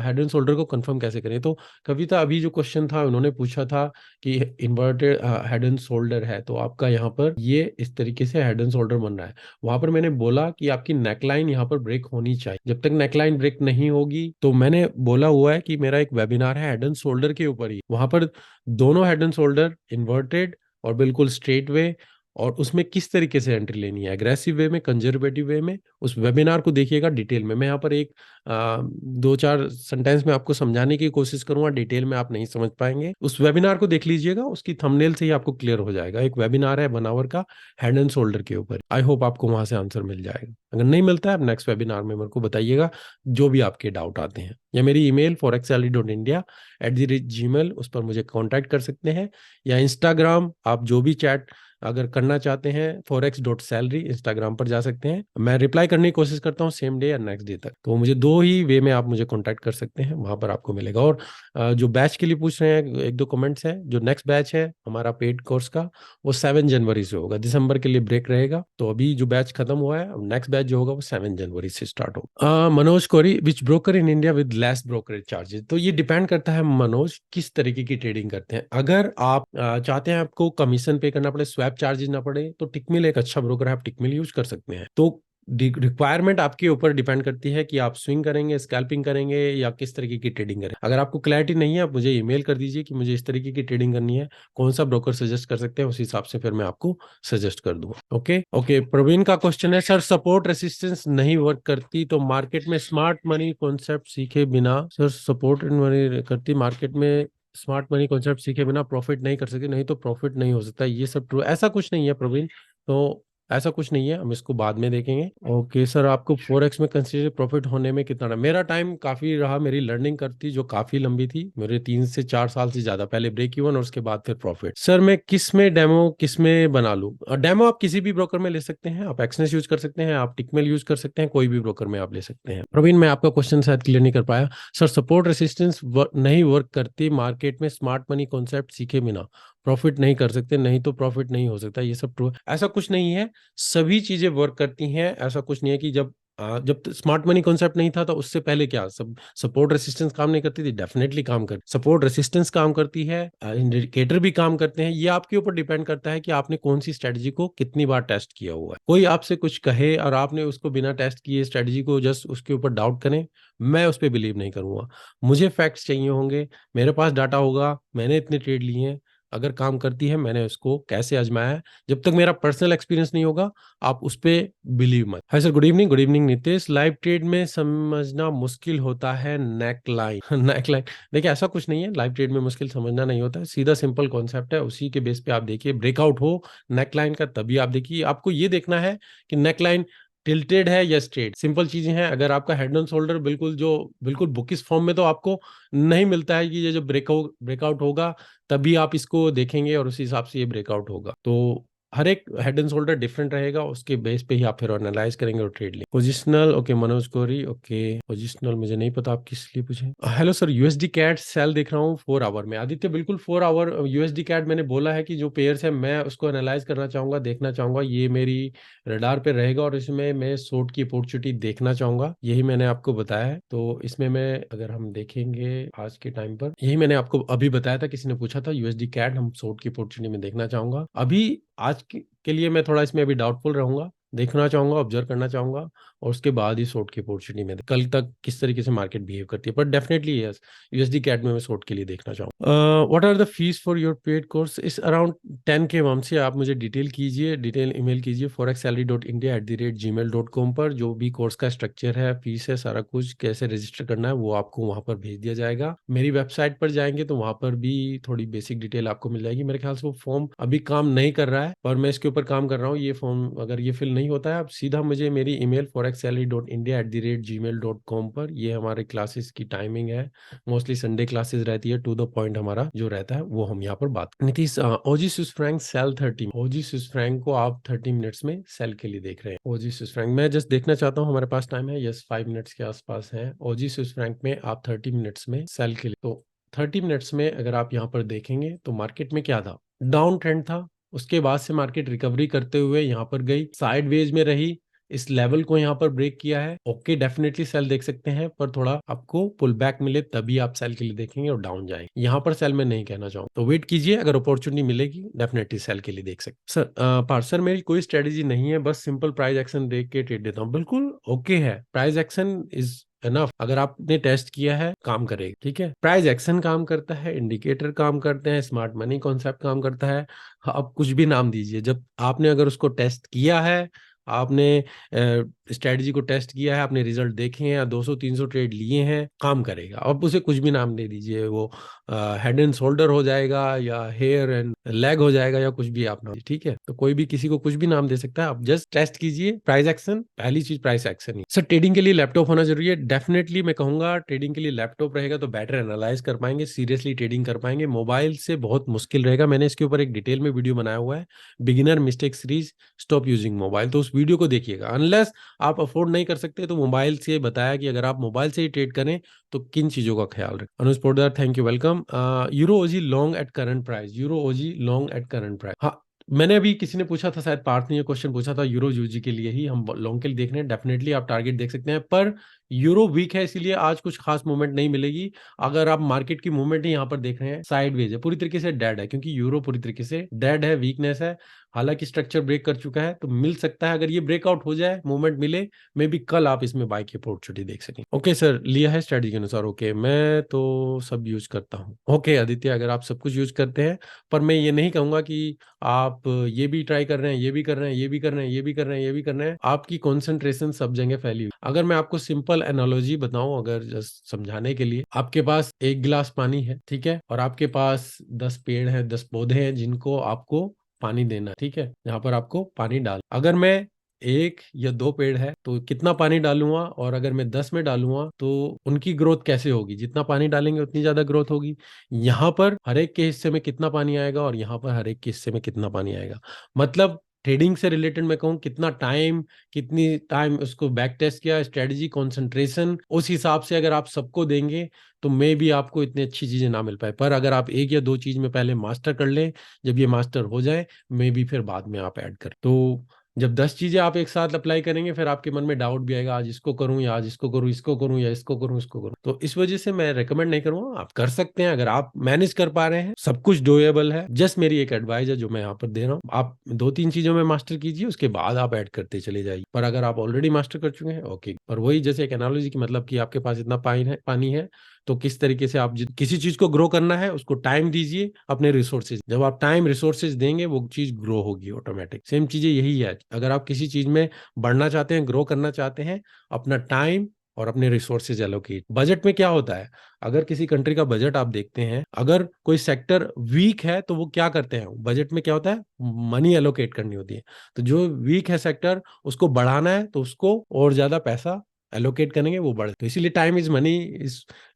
head and shoulder को कंफर्म कैसे करें, तो कविता अभी जो क्वेश्चन था उन्होंने पूछा था कि इन्वर्टेड हेड एंड शोल्डर है, तो आपका यहाँ पर ये इस तरीके से हेड एंड शोल्डर बन रहा है। वहां पर मैंने बोला कि आपकी नेकलाइन यहाँ पर ब्रेक होनी चाहिए, जब तक नेकलाइन ब्रेक नहीं होगी, तो मैंने बोला हुआ है कि मेरा एक वेबिनार है हेड एंड शोल्डर के ऊपर ही, वहां पर दोनों हेड एंड शोल्डर इन्वर्टेड और बिल्कुल स्ट्रेट वे, और उसमें किस तरीके से एंट्री लेनी है, एग्रेसिव वे में, कंजर्वेटिव वे में, उस वेबिनार को देखिएगा डिटेल में। मैं यहाँ पर एक 2-4 सेंटेंस में आपको समझाने की कोशिश करूंगा, डिटेल में आप नहीं समझ पाएंगे, उस वेबिनार को देख लीजिएगा, उसकी थंबनेल से ही आपको क्लियर हो जाएगा। एक वेबिनार है बनावर का हैंड एंड शोल्डर के ऊपर, आई होप आपको वहां से आंसर मिल जाएगा। अगर नहीं मिलता है, आप नेक्स्ट वेबिनार में मेरे को बताइएगा, जो भी आपके डाउट आते हैं, या मेरी ईमेल forexsalary.india@gmail, उस पर मुझे कांटेक्ट कर सकते हैं, या इंस्टाग्राम, आप जो भी चैट अगर करना चाहते हैं forex.salary, इंस्टाग्राम पर जा सकते हैं, मैं रिप्लाई करने की कोशिश करता हूँ सेम डे या नेक्स्ट डे तक। तो मुझे 2 ही वे में आप मुझे कांटेक्ट कर सकते हैं, वहां पर आपको मिलेगा। और जो बैच के लिए पूछ रहे हैं, 1-2 कमेंट्स हैं, जो नेक्स्ट बैच है हमारा पेड कोर्स का, वो 7 जनवरी से होगा, दिसंबर के लिए ब्रेक रहेगा, तो अभी जो बैच खत्म हुआ है, नेक्स्ट बैच जो होगा वो 7 जनवरी से स्टार्ट होगा। Manoj Kori, which broker in India with less brokerage charges? तो ये डिपेंड करता है मनोज, किस तरीके की ट्रेडिंग करते हैं। अगर आप चाहते हैं आपको कमीशन पे करना पड़े, स्वैप चार्जेस ना पड़े, तो टिकमिल एक अच्छा ब्रोकर है, आप टिकमिल यूज कर सकते हैं। तो रिक्वायरमेंट आपके ऊपर डिपेंड करती है कि आप स्विंग करेंगे, स्कैल्पिंग करेंगे, या किस तरीके की ट्रेडिंग करें। अगर आपको क्लैरिटी नहीं है, आप मुझे ईमेल कर दीजिए कि मुझे इस तरीके की ट्रेडिंग करनी है, कौन सा ब्रोकर सजेस्ट कर सकते हैं, उस हिसाब से फिर मैं आपको सजेस्ट कर दूंगा। ओके ओके, प्रवीण का क्वेश्चन है, सर सपोर्ट रेसिस्टेंस नहीं वर्क करती तो मार्केट में स्मार्ट मनी कॉन्सेप्ट सीखे बिना, सर सपोर्ट मनी करती, मार्केट में स्मार्ट मनी कॉन्सेप्ट सीखे बिना प्रॉफिट नहीं कर सकते, नहीं तो प्रॉफिट नहीं हो सकता, ये सब ट्रू? ऐसा कुछ नहीं है प्रवीण, तो ऐसा कुछ नहीं है, हम इसको बाद में देखेंगे। ओके सर, आपको फोरेक्स में कंसिडर प्रॉफिट होने में कितना टाइम? मेरा टाइम काफी रहा, मेरी लर्निंग करती जो काफी लंबी थी, मेरे 3 से 4 साल से ज्यादा, पहले ब्रेक इवन और उसके बाद फिर प्रॉफिट। सर मैं किस में डेमो, किस में बना लूं? डेमो आप किसी भी ब्रोकर में ले सकते हैं, आप एक्सनेस यूज कर सकते हैं, आप टिकमेल यूज कर सकते हैं, कोई भी ब्रोकर में आप ले सकते हैं। प्रवीण, मैं आपका क्वेश्चन शायद क्लियर नहीं कर पाया। सर सपोर्ट रेसिस्टेंस नहीं वर्क करती मार्केट में स्मार्ट मनी कॉन्सेप्ट सीखे बिना प्रॉफिट नहीं कर सकते, नहीं तो प्रॉफिट नहीं हो सकता, ये सब ट्रू? ऐसा कुछ नहीं है, सभी चीजें वर्क करती हैं। ऐसा कुछ नहीं है कि जब स्मार्ट मनी कॉन्सेप्ट नहीं था तो उससे पहले क्या सब सपोर्ट रेसिस्टेंस काम नहीं करती थी? डेफिनेटली काम करती, सपोर्ट रेसिस्टेंस काम करती है, इंडिकेटर भी काम करते हैं। ये आपके ऊपर डिपेंड करता है कि आपने कौन सी स्ट्रेटजी को कितनी बार टेस्ट किया हुआ है। कोई आपसे कुछ कहे और आपने उसको बिना टेस्ट किए स्ट्रेटजी को जस्ट उसके ऊपर डाउट करें, मैं उस पर बिलीव नहीं करूंगा। मुझे फैक्ट्स चाहिए होंगे, मेरे पास डाटा होगा, मैंने इतने ट्रेड लिए हैं, अगर काम करती है, मैंने उसको कैसे आजमाया है, जब तक मेरा पर्सनल एक्सपीरियंस नहीं होगा आप उस पे बिलीव मत। Hi sir, good evening Nitesh. Live trade में समझना मुश्किल होता है नेक लाइन नेक लाइन। देखिए ऐसा कुछ नहीं है, लाइव ट्रेड में मुश्किल समझना नहीं होता है, सीधा सिंपल कॉन्सेप्ट है, उसी के बेस पे आप देखिए। ब्रेकआउट हो नेक लाइन का तभी आप देखिए, आपको ये देखना है कि नेक लाइन टिल्टेड है या स्ट्रेट, सिंपल चीजें हैं। अगर आपका हेड एंड शोल्डर बिल्कुल बुकिश फॉर्म में, तो आपको नहीं मिलता है कि ये जब ब्रेकआउट होगा तभी आप इसको देखेंगे और उसी हिसाब से ये ब्रेकआउट होगा। तो हर एक हेड एंड शोल्डर डिफरेंट रहेगा, उसके बेस पे ही आप फिर एनालाइज करेंगे और ट्रेड लेंगे। Positional, okay Manoj Kori, okay positional मुझे नहीं पता आप किस लिए पूछे। Hello sir, USD CAD sell देख रहा हूँ 4 आवर में। आदित्य बिल्कुल 4 आवर यूएसडी कैट मैंने बोला है कि जो पेयर्स है मैं उसको एनालाइज करना चाहूंगा, देखना चाहूंगा, ये मेरी रडार पे रहेगा और इसमें मैं शॉर्ट की अपॉर्चुनिटी देखना चाहूंगा, यही मैंने आपको बताया है। तो इसमें मैं, अगर हम देखेंगे आज के टाइम पर, यही मैंने आपको अभी बताया था, किसी ने पूछा था यूएसडी कैट हम शॉर्ट की अपॉर्चुनिटी में देखना चाहूंगा। अभी आज के लिए मैं थोड़ा इसमें अभी डाउटफुल रहूंगा, देखना चाहूंगा, ऑब्जर्व करना चाहूंगा और उसके बाद ही शॉर्ट की अपॉर्चुनिटी में कल तक किस तरीके से मार्केट बिहेव करती है। पर डेफिनेटली यस, यूएसडी कैट में मैं शॉर्ट के लिए देखना चाहूंगा। What are the fees for your paid course? Is around 10K Vanshi. आप मुझे डिटेल ईमेल कीजिए forexsalary.india@gmail.com पर। जो भी कोर्स का स्ट्रक्चर है, फीस है, सारा कुछ कैसे रजिस्टर करना है वो आपको वहां पर भेज दिया जाएगा। मेरी वेबसाइट पर जाएंगे तो वहां पर भी थोड़ी बेसिक डिटेल आपको मिल जाएगी। मेरे ख्याल से वो फॉर्म अभी काम नहीं कर रहा है पर मैं इसके ऊपर काम कर रहा हूँ। ये फॉर्म अगर ये फिल नहीं होता है, आप सीधा मुझे मेरी ईमेल forexsalary.india@gmail.com पर, ये हमारे क्लासेस की टाइमिंग है, मोस्टली संडे क्लासेस रहती है, टू द पॉइंट हमारा जो रहता है वो हम यहाँ पर बात। नीतीश, ओजी स्विस फ्रैंक सेल 30। ओजी स्विस फ्रैंक को आप 30 मिनट्स में सेल के लिए देख रहे हैं। ओजी स्विस फ्रैंक मैं जस्ट देखना चाहता हूँ, हमारे पास टाइम है, यस 5 मिनट्स के आसपास है। ओजी स्विस फ्रैंक में आप 30 मिनट्स में सेल के लिए, तो 30 मिनट्स में अगर आप यहाँ पर देखेंगे तो मार्केट में क्या था, डाउन ट्रेंड था। उसके बाद से मार्केट रिकवरी करते हुए यहाँ पर गई, साइडवेज में रही, इस लेवल को यहाँ पर ब्रेक किया है। ओके, डेफिनेटली सेल देख सकते हैं, पर थोड़ा आपको पुल बैक मिले तभी आप सेल के लिए देखेंगे और डाउन जाएंगे। यहाँ पर सेल में नहीं कहना चाहूँ, तो वेट कीजिए, अगर अपॉर्चुनिटी मिलेगी डेफिनेटली सेल के लिए देख सकते। सर पार्सर मेरी कोई स्ट्रेटेजी नहीं है, बस सिंपल प्राइस एक्शन देख के ट्रेड देता हूँ। बिल्कुल ओके है, प्राइस एक्शन इज एनफ। अगर आपने टेस्ट किया है काम करेगा, ठीक है। प्राइस एक्शन काम करता है, इंडिकेटर काम करते हैं, स्मार्ट मनी कॉन्सेप्ट काम करता है। आप कुछ भी नाम दीजिए, जब आपने अगर उसको टेस्ट किया है, आपने स्ट्रेटजी को टेस्ट किया है, आपने रिजल्ट देखे हैं या 200-300 ट्रेड लिए हैं, काम करेगा। आप उसे कुछ भी नाम दे दीजिए, वो हेड एंड शोल्डर हो जाएगा या हेयर एंड लेग हो जाएगा या कुछ भी आप नाम, ठीक है। तो कोई भी किसी को कुछ भी नाम दे सकता है, आप जस्ट टेस्ट कीजिए। प्राइस एक्शन, पहली चीज प्राइस एक्शन ही। सर ट्रेडिंग के लिए लैपटॉप होना जरूरी है? डेफिनेटली मैं कहूंगा ट्रेडिंग के लिए लैपटॉप रहेगा तो बेटर एनालाइज कर पाएंगे, सीरियसली ट्रेडिंग कर पाएंगे। मोबाइल से बहुत मुश्किल रहेगा। मैंने इसके ऊपर एक डिटेल में वीडियो बनाया हुआ है, beginner mistake series, stop using mobile, तो उस वीडियो को देखिएगा। अनलेस आप अफोर्ड नहीं कर सकते तो मोबाइल से बताया कि अगर आप मोबाइल से ही ट्रेड करें तो किन चीजों का ख्याल रखें। Anuj Podar, thank you, welcome. Euro OG long at current price, euro OG long at current price. हाँ, मैंने अभी किसी ने पूछा था, शायद पार्थ ने ये क्वेश्चन पूछा था, यूरो यूजी के लिए ही हम लॉन्ग के लिए देख रहे हैं। डेफिनेटली आप टारगेट देख सकते हैं, पर यूरो वीक है इसीलिए आज कुछ खास मूवमेंट नहीं मिलेगी। अगर आप मार्केट की मूवमेंट ही यहाँ पर देख रहे हैं, साइडवेज है, पूरी तरीके से डेड है, क्योंकि यूरो पूरी तरीके से डेड है, वीकनेस है। हालांकि स्ट्रक्चर ब्रेक कर चुका है, तो मिल सकता है अगर ये ब्रेकआउट हो जाए, मूवमेंट मिले, मे बी कल आप इसमें बाय की अपॉर्चुनिटी देख सकें। ओके सर, लिया है स्ट्रेटजी के अनुसार। ओके, मैं तो सब यूज करता हूँ। ओके आदित्य, अगर आप सब कुछ यूज करते हैं, पर मैं ये नहीं कहूंगा कि आप ये भी ट्राई कर रहे हैं, ये भी कर रहे हैं, ये भी कर रहे हैं, ये भी कर रहे हैं, ये भी कर रहे हैं, आपकी कॉन्सेंट्रेशन सब जगह फैली हुई। अगर मैं आपको सिंपल एनालॉजी बताऊं, अगर जस्ट समझाने के लिए, आपके पास एक गिलास पानी है, ठीक है, और आपके पास 10 पेड़ हैं, 10 पौधे हैं जिनको आपको पानी देना है, ठीक है, यहाँ पर आपको पानी डाल। अगर मैं एक या दो पेड़ है तो कितना पानी डालूंगा, और अगर मैं 10 में डालूंगा तो उनकी ग्रोथ कैसे होगी? जितना पानी डालेंगे उतनी ज्यादा ग्रोथ होगी। यहाँ पर हर एक के हिस्से में कितना पानी आएगा और यहाँ पर हर एक के हिस्से में कितना पानी आएगा। मतलब ट्रेडिंग से रिलेटेड मैं कहूँ, कितनी टाइम उसको बैक टेस्ट किया, स्ट्रेटजी, कंसंट्रेशन, उस हिसाब से अगर आप सबको देंगे तो मे भी आपको इतनी अच्छी चीजें ना मिल पाए। पर अगर आप एक या दो चीज में पहले मास्टर कर लें, जब ये मास्टर हो जाए, मे भी फिर बाद में आप ऐड करें। तो जब 10 चीजें आप एक साथ अप्लाई करेंगे, फिर आपके मन में डाउट भी आएगा, आज इसको करूं या आज इसको करूं, इसको करूं या इसको करूं, इसको करूं। तो इस वजह से मैं रेकमेंड नहीं करूंगा। आप कर सकते हैं अगर आप मैनेज कर पा रहे हैं, सब कुछ डोएबल है। जस्ट मेरी एक एडवाइस है जो मैं यहाँ पर दे रहा हूँ, आप 2-3 चीजों में मास्टर कीजिए, उसके बाद आप ऐड करते चले जाइए। पर अगर आप ऑलरेडी मास्टर कर चुके हैं, ओके, पर वही जैसे एक एनालॉजी की, मतलब कि आपके पास इतना पानी है, तो किस तरीके से आप किसी चीज को ग्रो करना है उसको टाइम दीजिए, अपने रिसोर्सेज, जब आप टाइम रिसोर्सेज देंगे वो चीज ग्रो होगी ऑटोमेटिक। सेम चीजें यही है, अगर आप किसी चीज में बढ़ना चाहते हैं, ग्रो करना चाहते हैं, अपना टाइम और अपने रिसोर्सेज एलोकेट। बजट में क्या होता है, अगर किसी कंट्री का बजट आप देखते हैं, अगर कोई सेक्टर वीक है तो वो क्या करते हैं, बजट में क्या होता है, मनी एलोकेट करनी होती है। तो जो वीक है सेक्टर, उसको बढ़ाना है तो उसको और ज्यादा पैसा एलोकेट करेंगे, वो बढ़े। तो इसीलिए टाइम इज मनी,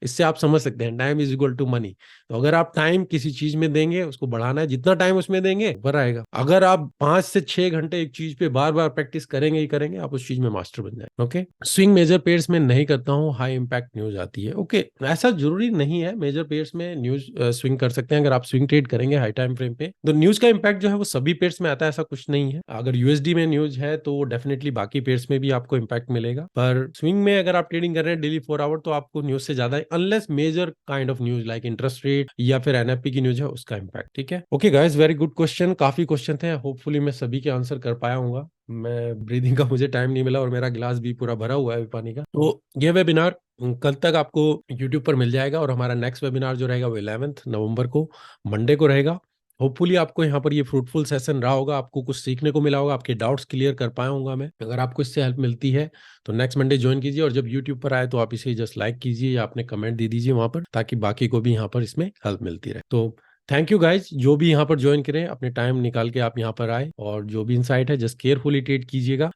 इससे आप समझ सकते हैं time is equal to money. तो अगर आप टाइम किसी चीज में देंगे, उसको बढ़ाना है, जितना टाइम उसमें देंगे ऊपर आएगा। अगर आप 5 से 6 घंटे एक चीज पे बार बार प्रैक्टिस करेंगे ही करेंगे, आप उस चीज में मास्टर बन जाए। ओके, स्विंग मेजर पेयर्स में नहीं करता हूँ, हाई इंपैक्ट न्यूज आती है। ओके, ऐसा जरूरी नहीं है, मेजर पेयर्स में न्यूज स्विंग कर सकते हैं। अगर आप स्विंग ट्रेड करेंगे हाई टाइम फ्रेम पे, तो न्यूज का इंपैक्ट जो है वो सभी पेयर्स में आता है, ऐसा कुछ नहीं है। अगर यूएसडी में न्यूज है तो डेफिनेटली बाकी पेयर्स में भी आपको इंपैक्ट मिलेगा, पर स्विंग में अगर आप ट्रेडिंग कर रहे हैं डेली 4 आवर, तो आपको न्यूज से ज्यादा, unless major kind of news like interest rate या फिर एनएफपी की न्यूज है, उसका इंपैक्ट। ठीक है, okay guys, very good question, काफी क्वेश्चन थे, होपफुली मैं सभी के आंसर कर पाया हूँ। मैं ब्रीदिंग का मुझे टाइम नहीं मिला और मेरा गिलास भी पूरा भरा हुआ है पानी का। तो ये वेबिनार कल तक आपको YouTube पर मिल जाएगा, और हमारा नेक्स्ट वेबिनार जो रहेगा वो 11 नवंबर को, मंडे को रहेगा। होपफुली आपको यहाँ पर ये फ्रूटफुल सेशन रहा होगा, आपको कुछ सीखने को मिला होगा, आपके डाउट्स क्लियर कर पाया होगा मैं। अगर आपको इससे हेल्प मिलती है तो नेक्स्ट मंडे ज्वाइन कीजिए, और जब यूट्यूब पर आए तो आप इसे जस्ट लाइक कीजिए या अपने कमेंट दे दीजिए वहां पर, ताकि बाकी को भी यहाँ पर इसमें हेल्प मिलती रहे। तो थैंक यू गाइज, जो भी यहाँ पर ज्वाइन करें, अपने टाइम निकाल के आप यहाँ पर आए, और जो भी इनसाइट है जस्ट केयरफुली ट्रेड कीजिएगा।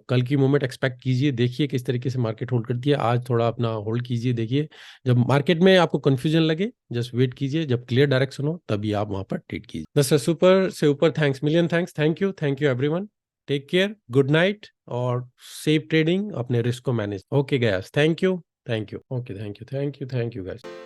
कल की मूवमेंट एक्सपेक्ट कीजिए, देखिए किस तरीके से मार्केट होल्ड करती है। आज थोड़ा अपना होल्ड कीजिए, देखिए जब मार्केट में आपको कंफ्यूजन लगे जस्ट वेट कीजिए, जब क्लियर डायरेक्शन हो तभी आप वहां पर ट्रेड कीजिए। दस सुपर से ऊपर thanks, million thanks, thank you everyone, take care, good night, और सेफ ट्रेडिंग, अपने रिस्क को manage. Okay guys, thank you, okay, thank you guys.